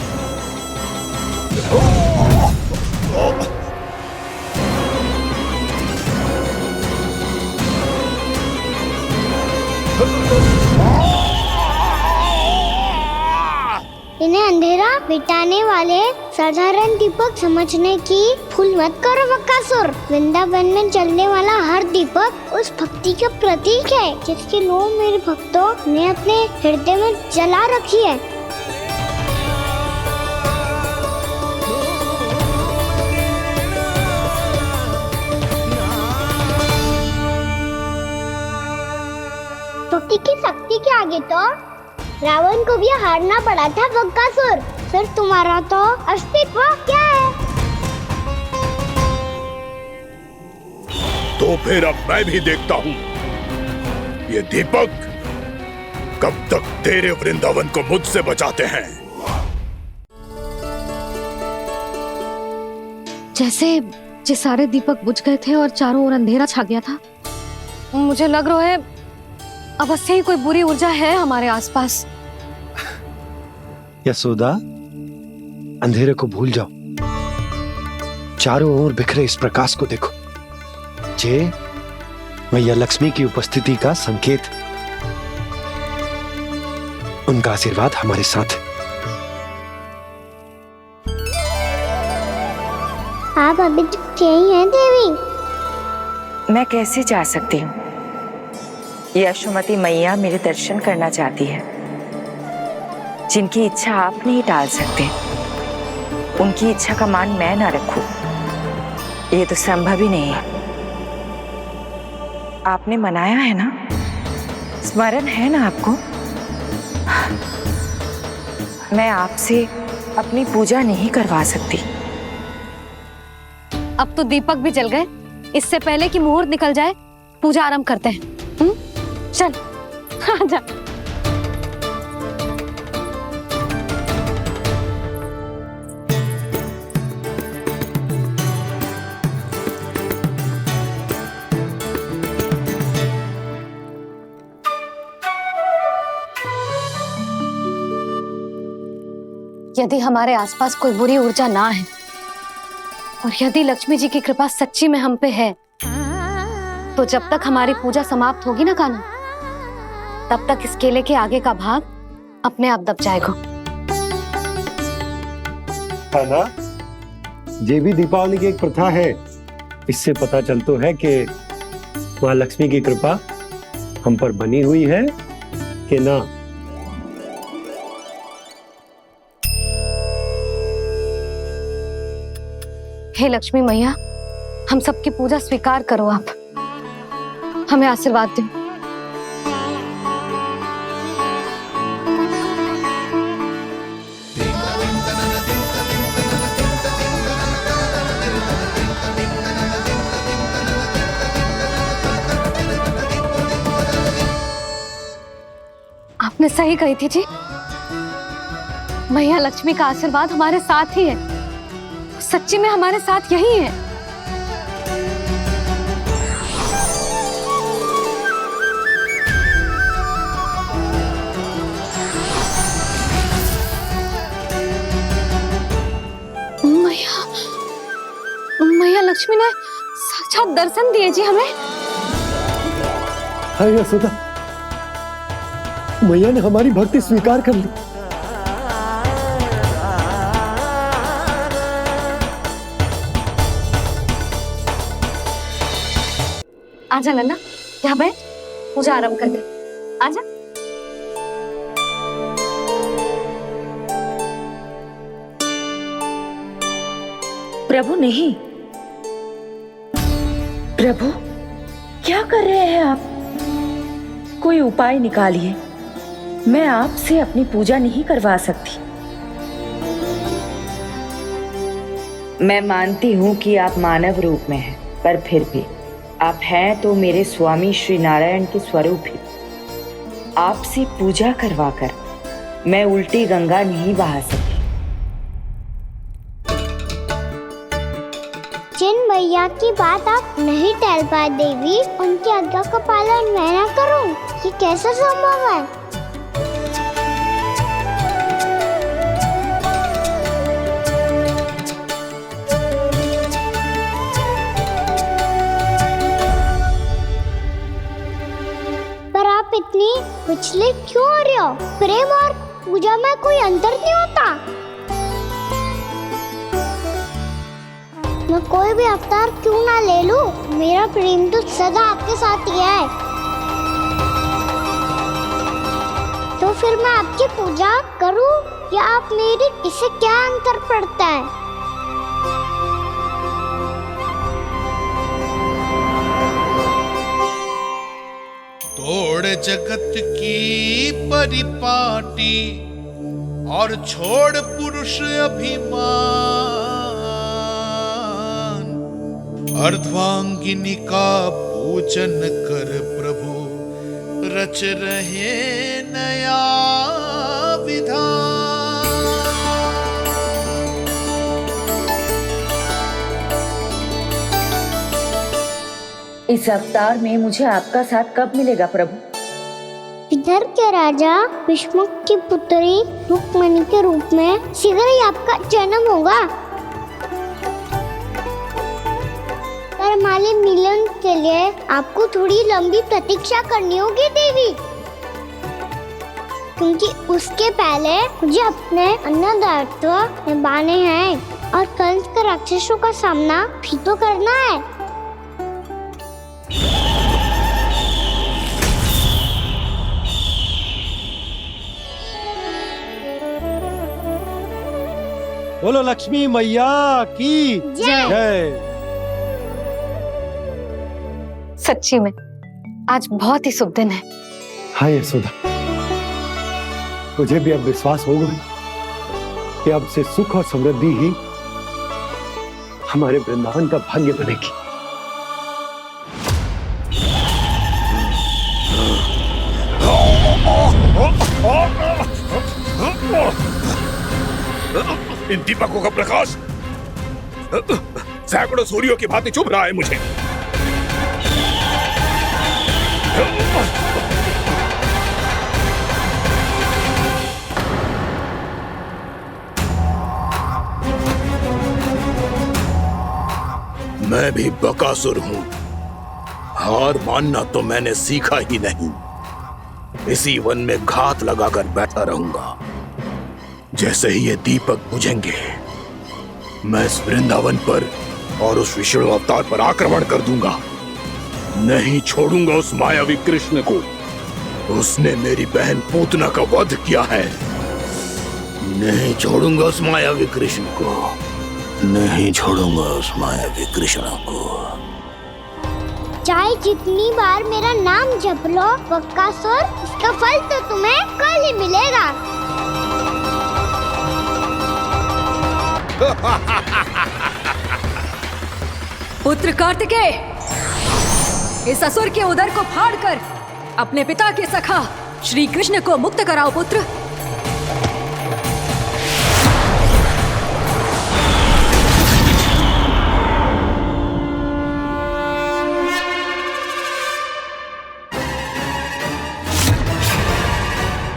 इन्हें अंधेरा मिटाने वाले साधारण दीपक समझने की भूल मत करो बकासुर। वृंदावन में जलने वाला हर दीपक उस भक्ति का प्रतीक है जिसकी लो मेरे भक्तों ने अपने हृदय में जला रखी है। मानोगे तो रावण को भी हारना पड़ा था बकासुर, फिर तुम्हारा तो अस्तित्व क्या है? तो फिर अब मैं भी देखता हूँ ये दीपक कब तक तेरे वृंदावन को मुझसे बचाते हैं। जैसे ये सारे दीपक बुझ गए थे और चारों ओर अंधेरा छा गया था, मुझे लग रहा है अवश्य ही कोई बुरी ऊर्जा है हमारे आसपास। यशोदा, अंधेरे को भूल जाओ, चारों ओर बिखरे इस प्रकाश को देखो। ये मैया लक्ष्मी की उपस्थिति का संकेत, उनका आशीर्वाद हमारे साथ है। आप अभी तक यही हैं देवी? मैं कैसे जा सकती हूँ? यशोमती मैया मेरे दर्शन करना चाहती है। जिनकी इच्छा आप नहीं टाल सकते, उनकी इच्छा का मान मैं ना रखूं, ये तो संभव ही नहीं है। आपने मनाया है ना, स्मरण है ना आपको? मैं आपसे अपनी पूजा नहीं करवा सकती। अब तो दीपक भी जल गए, इससे पहले कि मुहूर्त निकल जाए पूजा आरंभ करते हैं। चल आजा। यदि हमारे आसपास कोई बुरी ऊर्जा ना है और यदि लक्ष्मी जी की कृपा सच्ची में हम पे है, तो जब तक हमारी पूजा समाप्त होगी ना कान्हा, तब तक इस केले के आगे का भाग अपने आप दब जाएगा। कान्हा, ये भी दीपावली की एक प्रथा है। इससे पता चलता है कि माँ लक्ष्मी की कृपा हम पर बनी हुई है कि ना। हे लक्ष्मी मैया, हम सबकी पूजा स्वीकार करो, आप हमें आशीर्वाद दो। आपने सही कही थी जी, मैया लक्ष्मी का आशीर्वाद हमारे साथ ही है, सच्ची में हमारे साथ यही है। मैया लक्ष्मी ने साक्षात दर्शन दिए जी हमें। हाय यशोदा, मैया ने हमारी भक्ति स्वीकार कर ली। आजा नन्ना, यहाँ बैठ, पूजा आरंभ कर दे। आजा। प्रभु नहीं, प्रभु क्या कर रहे हैं आप? कोई उपाय निकालिए, मैं आपसे अपनी पूजा नहीं करवा सकती। मैं मानती हूँ कि आप मानव रूप में हैं, पर फिर भी आप हैं तो मेरे स्वामी श्री नारायण के स्वरूप ही। आपसे पूजा करवाकर मैं उल्टी गंगा नहीं बहा सकी। जिन मैया की बात आप नहीं टाल पाए देवी, उनकी आज्ञा का पालन मैं ना करूं, ये कैसे संभव है? पर आप इतनी विचलित क्यों हो रहे हो? प्रेम और पूजा में कोई अंतर नहीं होता। मैं कोई भी अवतार क्यों ना ले लूं, मेरा प्रेम तो सदा आपके साथ ही है। तो फिर मैं आपकी पूजा करूं या आप मेरी, इससे क्या अंतर पड़ता है? तोड़ जगत की परिपाटी और छोड़ पुरुष अभिमान, अर्धांगिनी का पूजन कर प्रभु रच रहे नया विधान। इस अवतार में मुझे आपका साथ कब मिलेगा प्रभु? विदर्भ के राजा भीष्मक की पुत्री रुक्मणी के रूप में शीघ्र ही आपका जन्म होगा। पर हमारे मिलन के लिए आपको थोड़ी लंबी प्रतीक्षा करनी होगी देवी, क्योंकि उसके पहले मुझे अपने अन्य दायित्व निभाने हैं और कंस के राक्षसों का सामना भी तो करना है। बोलो लक्ष्मी मैया की जय। सच्ची में आज बहुत ही शुभ दिन है। हाँ यशोदा, मुझे भी अब विश्वास हो गया कि अब से सुख और समृद्धि ही हमारे वृंदावन का भाग्य बनेगी। इन दीपकों का प्रकाश सैकड़ों सूर्यों की भांति चुभ रहा है मुझे। मैं भी बकासुर हूं, हार मानना तो मैंने सीखा ही नहीं। इसी वन में घात लगाकर बैठा रहूंगा। जैसे ही ये दीपक बुझेंगे मैं इस वृंदावन पर और उस विष्णु अवतार पर आक्रमण कर दूंगा। नहीं छोड़ूंगा उस मायावी कृष्ण को। उसने मेरी बहन पूतना का वध किया है। नहीं छोड़ूंगा उस मायावी कृष्ण को। नहीं छोड़ूंगा उस मायावी कृष्ण को। चाहे जितनी बार मेरा नाम जप लो बकासुर, इसका फल तो तुम्हें कल ही मिलेगा। पुत्र कार्तिकेय, इस असुर के उदर को फाड़कर अपने पिता के सखा श्री कृष्ण को मुक्त कराओ पुत्र।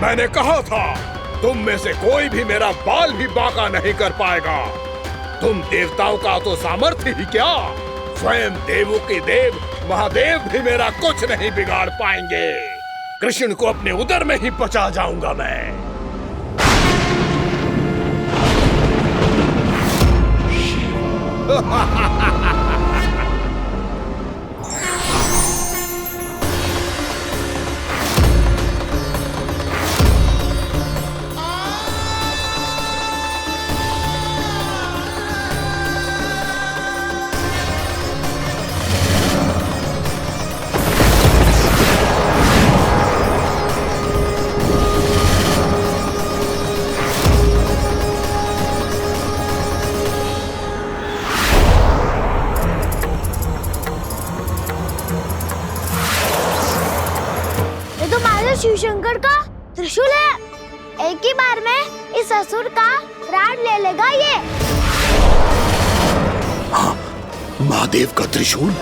मैंने कहा था तुम में से कोई भी मेरा बाल भी बांका नहीं कर पाएगा। तुम देवताओं का तो सामर्थ्य ही क्या, स्वयं देवों के देव महादेव भी मेरा कुछ नहीं बिगाड़ पाएंगे। कृष्ण को अपने उदर में ही पचा जाऊंगा मैं। शिव शंकर का त्रिशूल है। एक ही बार में इस असुर का प्राण ले लेगा ये। हाँ, महादेव का त्रिशूल।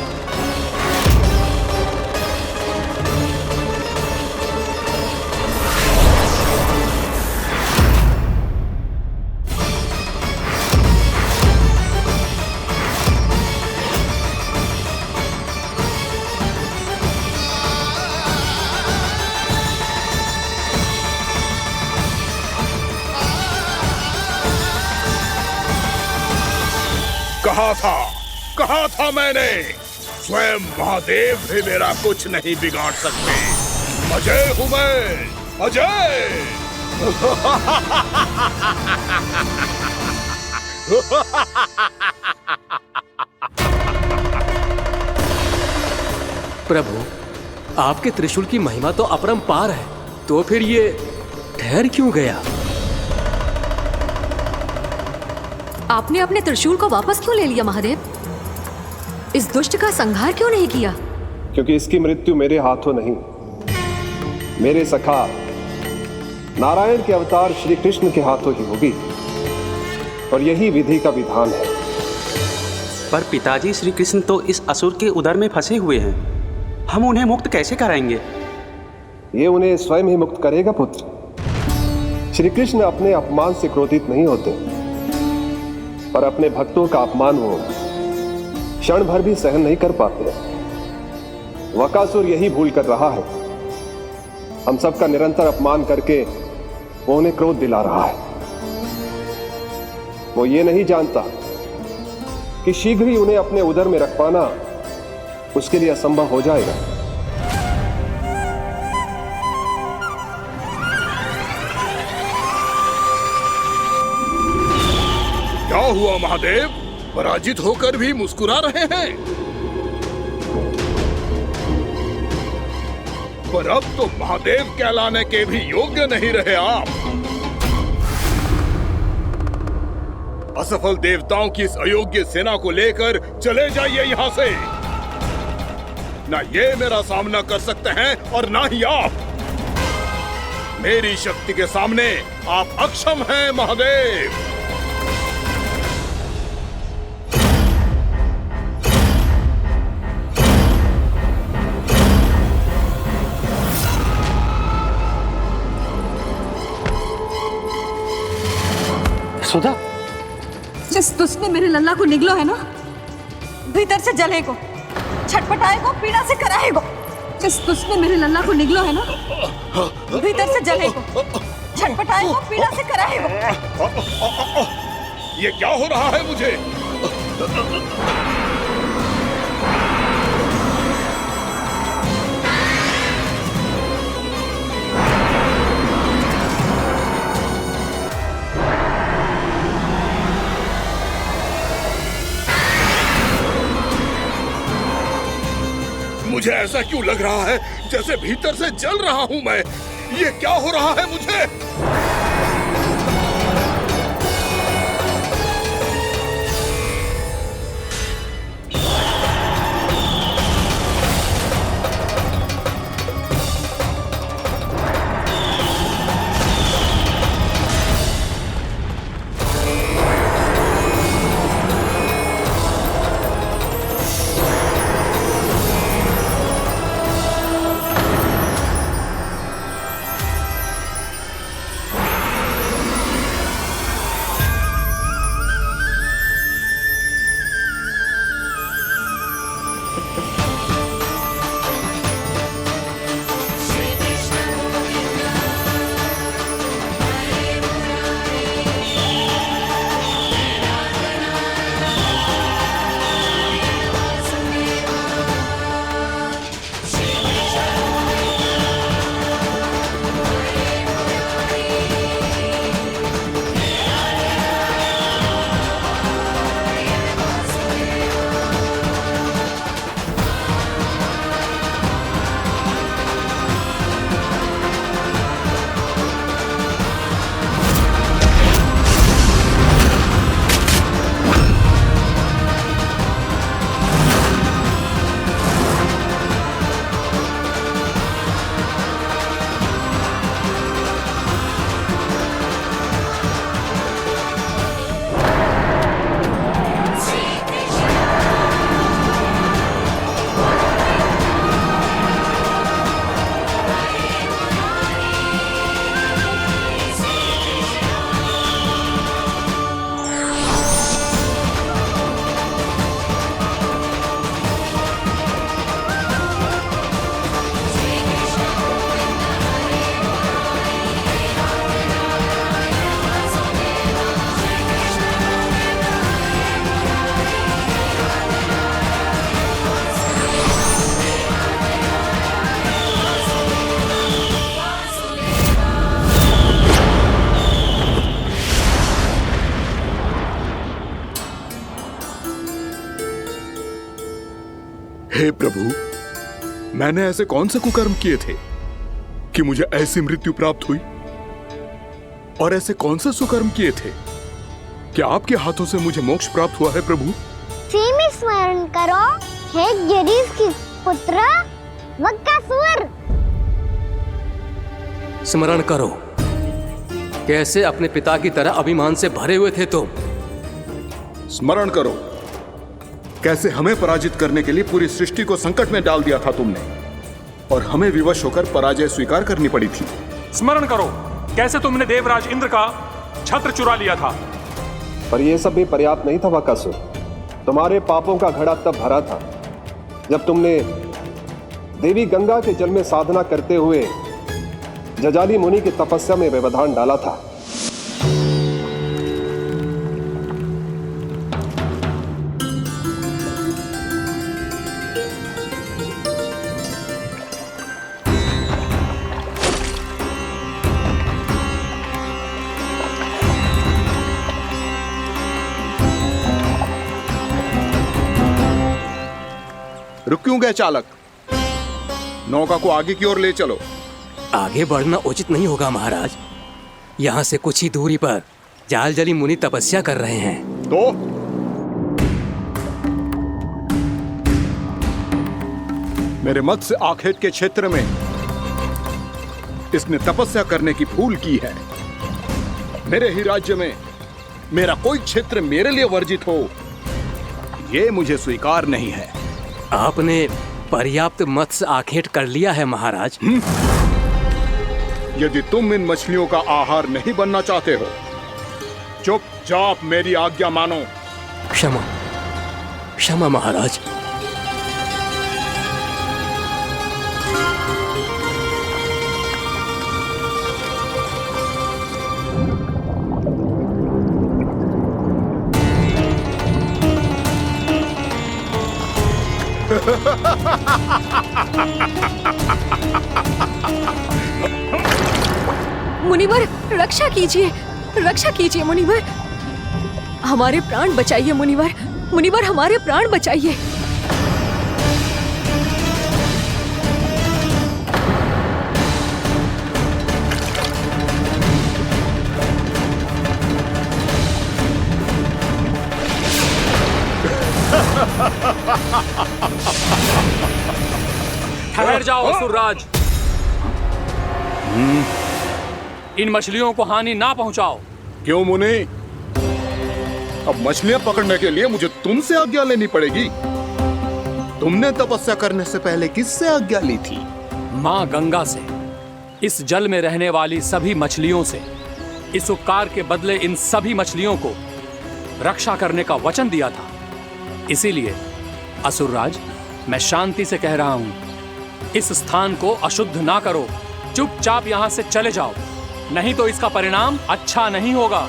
कहा था मैंने, स्वयं महादेव भी मेरा कुछ नहीं बिगाड़ सकते। अजय हूं मैं, अजय। प्रभु, आपके त्रिशूल की महिमा तो अपरंपार है, तो फिर ये ठहर क्यों गया? आपने अपने त्रिशूल को वापस क्यों ले लिया महादेव? इस दुष्ट का संहार क्यों नहीं किया? क्योंकि इसकी मृत्यु मेरे हाथों नहीं, मेरे सखा नारायण के अवतार श्री कृष्ण के हाथों ही होगी, और यही विधि का विधान है। पर पिताजी, श्री कृष्ण तो इस असुर के उदर में फंसे हुए हैं, हम उन्हें मुक्त कैसे कराएंगे? ये उन्हें स्वयं ही मुक्त करेगा पुत्र। श्री कृष्ण अपने अपमान से क्रोधित नहीं होते, पर अपने भक्तों का अपमान वो क्षण भर भी सहन नहीं कर पाते। वकासुर यही भूल कर रहा है, हम सबका निरंतर अपमान करके वो उन्हें क्रोध दिला रहा है। वो ये नहीं जानता कि शीघ्र ही उन्हें अपने उदर में रख पाना उसके लिए असंभव हो जाएगा। क्या हुआ महादेव, पराजित होकर भी मुस्कुरा रहे हैं? पर अब तो महादेव कहलाने के भी योग्य नहीं रहे आप। असफल देवताओं की इस अयोग्य सेना को लेकर चले जाइए यहाँ से। ना ये मेरा सामना कर सकते हैं और ना ही आप। मेरी शक्ति के सामने आप अक्षम हैं महादेव। सुधा, जिस दुष्ट ने मेरे लल्ला को निगलो है ना, भीतर से जलेगो, छटपटाएगो, पीड़ा से कराएगो। जिस दुष्ट ने मेरे लल्ला को निगलो है ना, भीतर से जलेगो, छटपटाएगो, पीड़ा से कराएगो। ये क्या हो रहा है मुझे? मुझे ऐसा क्यों लग रहा है जैसे भीतर से जल रहा हूं मैं? ये क्या हो रहा है मुझे? हे प्रभु, मैंने ऐसे कौन से कुकर्म किए थे कि मुझे ऐसी मृत्यु प्राप्त हुई? और ऐसे कौन से सुकर्म किए थे कि आपके हाथों से मुझे मोक्ष प्राप्त हुआ है प्रभु? में स्मरण करो, हे गिरीश की पुत्र वक्कासुर। स्मरण करो, कैसे अपने पिता की तरह अभिमान से भरे हुए थे तुम। स्मरण करो, कैसे हमें पराजित करने के लिए पूरी सृष्टि को संकट में डाल दिया था तुमने, और हमें विवश होकर पराजय स्वीकार करनी पड़ी थी। स्मरण करो, कैसे तुमने देवराज इंद्र का छत्र चुरा लिया था। पर यह सब भी पर्याप्त नहीं था बकासुर। तुम्हारे पापों का घड़ा तब भरा था जब तुमने देवी गंगा के जल में साधना करते हुए जजाली मुनि की तपस्या में व्यवधान डाला था। रुक क्यों गए चालक? नौका को आगे की ओर ले चलो। आगे बढ़ना उचित नहीं होगा महाराज। यहाँ से कुछ ही दूरी पर जालजली मुनि तपस्या कर रहे हैं। तो मेरे मत्स्य आखेट के क्षेत्र में इसने तपस्या करने की भूल की है। मेरे ही राज्य में मेरा कोई क्षेत्र मेरे लिए वर्जित हो, यह मुझे स्वीकार नहीं है। आपने पर्याप्त मत्स्य आखेट कर लिया है महाराज। यदि तुम इन मछलियों का आहार नहीं बनना चाहते हो, चुपचाप मेरी आज्ञा मानो। क्षमा, क्षमा महाराज। मुनिवर, रक्षा कीजिए, रक्षा कीजिए मुनिवर, हमारे प्राण बचाइए मुनिवर, मुनिवर हमारे प्राण बचाइए। ठहर जाओ असुरराज, इन मछलियों को हानि ना पहुंचाओ। क्यों मुनि? अब मछलियां पकड़ने के लिए मुझे तुमसे आज्ञा लेनी पड़ेगी। तुमने तपस्या करने से पहले किससे आज्ञा ली थी? माँ गंगा से, इस जल में रहने वाली सभी मछलियों से। इस उपकार के बदले इन सभी मछलियों को रक्षा करने का वचन दिया था। इसीलिए असुरराज, मैं शांति से कह रहा हूं, इस स्थान को अशुद्ध ना करो। चुपचाप यहां से चले जाओ, नहीं तो इसका परिणाम अच्छा नहीं होगा।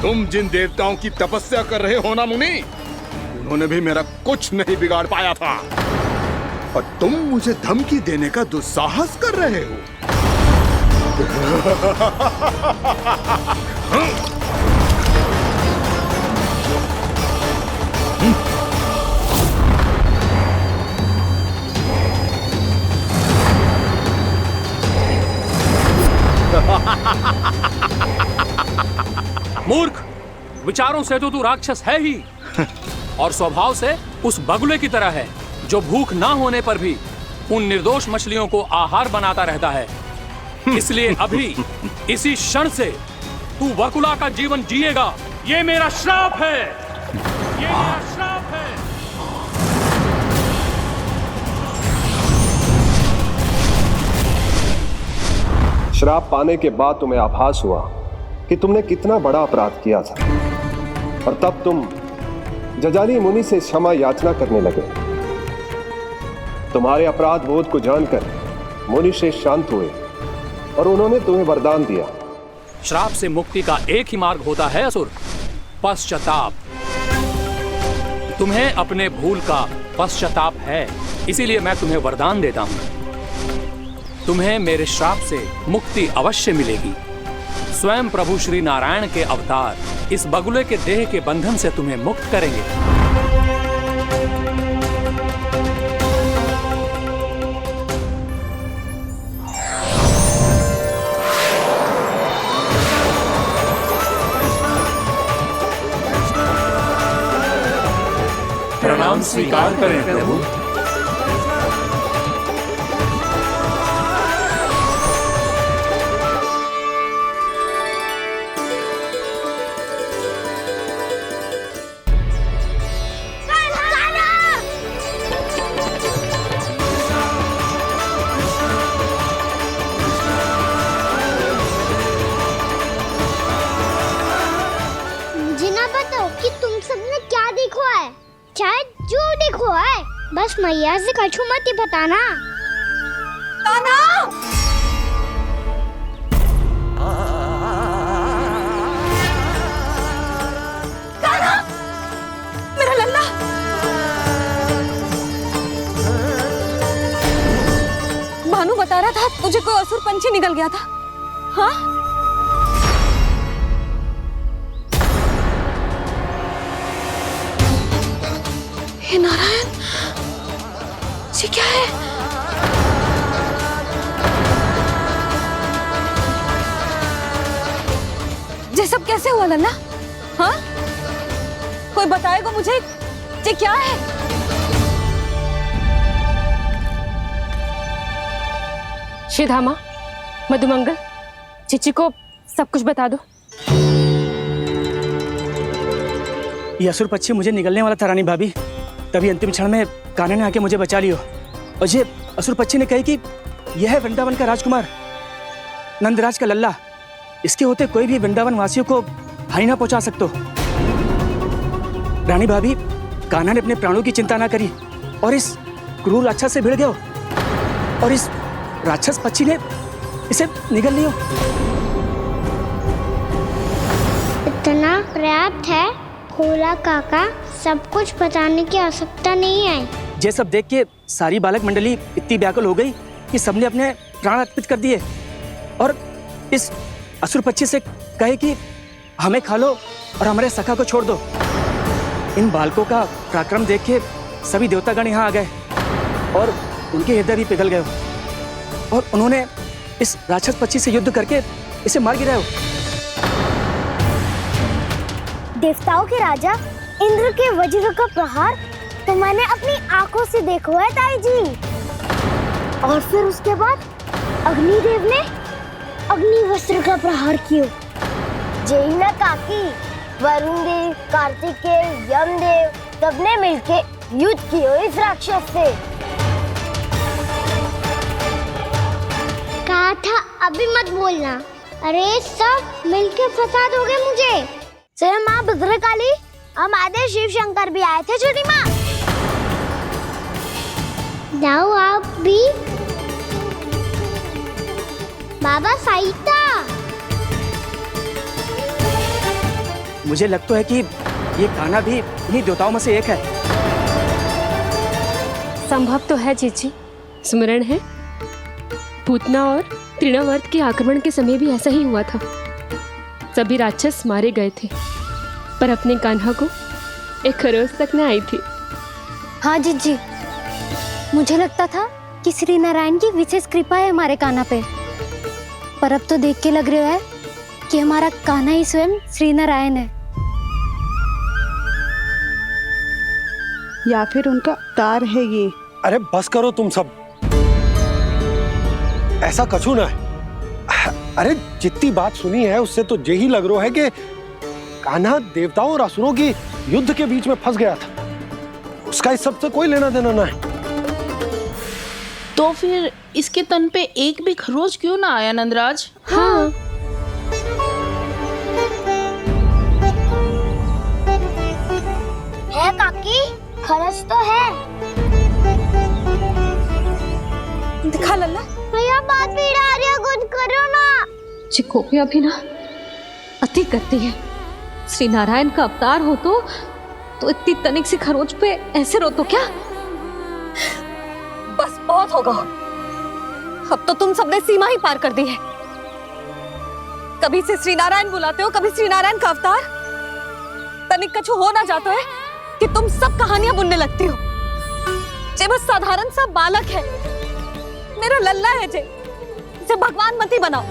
तुम जिन देवताओं की तपस्या कर रहे हो ना मुनि, उन्होंने भी मेरा कुछ नहीं बिगाड़ पाया था, और तुम मुझे धमकी देने का दुस्साहस कर रहे हो। मूर्ख, विचारों से तो तू राक्षस है ही, और स्वभाव से उस बगुले की तरह है जो भूख ना होने पर भी उन निर्दोष मछलियों को आहार बनाता रहता है। इसलिए अभी इसी क्षण से तू वकुला का जीवन जिएगा। ये मेरा श्राप है, ये मेरा श्राप है। श्राप पाने के बाद तुम्हें आभास हुआ कि तुमने कितना बड़ा अपराध किया था, और तब तुम जजाली मुनि से क्षमा याचना करने लगे। तुम्हारे अपराध बोध को जानकर मुनि से शांत हुए और उन्होंने तुम्हें वरदान दिया। श्राप से मुक्ति का एक ही मार्ग होता है असुर, पश्चाताप। तुम्हें अपने भूल का पश्चाताप है, इसीलिए मैं तुम्हें वरदान देता हूं। तुम्हें मेरे श्राप से मुक्ति अवश्य मिलेगी। स्वयं प्रभु श्री नारायण के अवतार इस बगुले के देह के बंधन से तुम्हें मुक्त करेंगे। प्रणाम स्वीकार करें प्रभु। मुझे ना बताओ कि तुम सबने क्या देखो है, चाहे जो देखो है, बस मैया से कछु मत ही बताना। कान्हा! कान्हा! मेरा लल्ला! भानु बता रहा था तुझे कोई असुर पंछी निकल गया था। हाँ? हे नारायण, ये क्या है? ये सब कैसे हुआ लल्ला? हाँ? कोई बताएगा मुझे ये क्या है? श्रीधामा, मधुमंगल, चिची को सब कुछ बता दो। ये असुर पक्षी मुझे निगलने वाला था रानी भाभी, तभी अंतिम क्षण में कान्हा ने आके मुझे बचा लियो। और ये असुर पक्षी ने कही कि यह है वृंदावन का राजकुमार, नंदराज का लल्ला। इसके होते कोई भी वृंदावन वासियों को हानि ना पहुंचा सकते। रानी भाभी, कान्हा ने अपने प्राणों की चिंता ना करी और इस क्रूर राक्षस से भिड़ गयो और इस राक्षस पक्षी ने इसे निगल लियो। इतना पर्याप्त है, भोला काका, सब कुछ बताने की आवश्यकता नहीं है। ये सब देख के सारी बालक मंडली इतनी व्याकुल हो गई कि सबने अपने प्राण अर्पित कर दिए और इस असुर पक्षी से कहे कि हमें खा लो और हमारे सखा को छोड़ दो। इन बालकों का पराक्रम देख के सभी देवतागण यहाँ आ गए और उनके हृदय भी पिघल गए और उन्होंने इस राक्षस पक्षी से युद्ध करके इसे मार गिराया। देवताओं के राजा इंद्र के वज्र का प्रहार तो मैंने अपनी आंखों से देखा है ताई जी। और फिर उसके बाद अग्निदेव ने अग्निवस्त्र का प्रहार किया। जय ना काकी, वरुण देव, कार्तिकेय, यमदेव सबने मिलके युद्ध किया इस राक्षस से। कहा था अभी मत बोलना। अरे सब मिलके फंसा दोगे मुझे। जय माँ भद्रकाली, हमारे शिव शंकर भी आए थे छोटी माँ। जाओ आप भी। बाबा साईता, मुझे लगता है कि ये कान्हा भी इन्हीं देवताओं में से एक है। संभव तो है चीची, स्मरण है पूतना और तृणावर्त के आक्रमण के समय भी ऐसा ही हुआ था। सभी राक्षस मारे गए थे पर अपने कान्हा को एक खरोच तक न आई थी। हाँ जीजी, मुझे लगता था कि श्री नारायण की विशेष कृपा है हमारे कान्हा पे, पर अब तो देख के लग रहा है कि हमारा कान्हा ही स्वयं श्री नारायण है। या फिर उनका अवतार है ये। अरे बस करो तुम सब, ऐसा कछु ना है। अरे जितनी बात सुनी है उससे तो यही लग रहा है कि कान्हा देवताओं और असुरों की युद्ध के बीच में फंस गया था। उसका इस सब से कोई लेना देना ना है। तो फिर इसके तन पे एक भी खरोच क्यों ना आया नंदराज? हाँ। है काकी, खरच तो है। दिखा लल्ला। भैया बात भी आ रही है, कुछ करो ना। चिकोपिया भी ना अति करती है। श्री नारायण का अवतार हो तो इतनी तनिक सी खरोच पे ऐसे रो तो क्या? बस बहुत होगा। अब तो तुम सबने सीमा ही पार कर दी है। कभी से श्री नारायण बुलाते हो, कभी श्री नारायण का अवतार। तनिक कछु हो ना जाता है कि तुम सब कहानियां बुनने लगती हो। जे बस साधारण सा बालक है, मेरा लल्ला है जे, इसे भगवान मत ही बनाओ।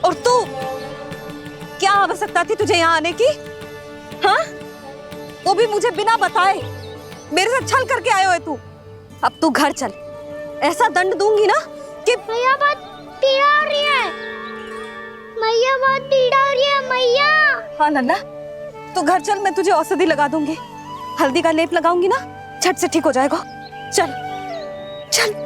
और तू, क्या आवश्यकता थी तुझे यहाँ आने की? हाँ, वो भी मुझे बिना बताए, मेरे से छल करके आयो है तू। अब तू घर चल, ऐसा दंड दूंगी ना कि मैया बहुत पीड़ा हो रही है, मैया बहुत पीड़ा हो रही है मैया। हाँ नन्ना, तू घर चल, मैं तुझे औषधि लगा दूंगी, हल्दी का लेप लगाऊंगी ना, झट से ठीक हो जाएगा। चल चल।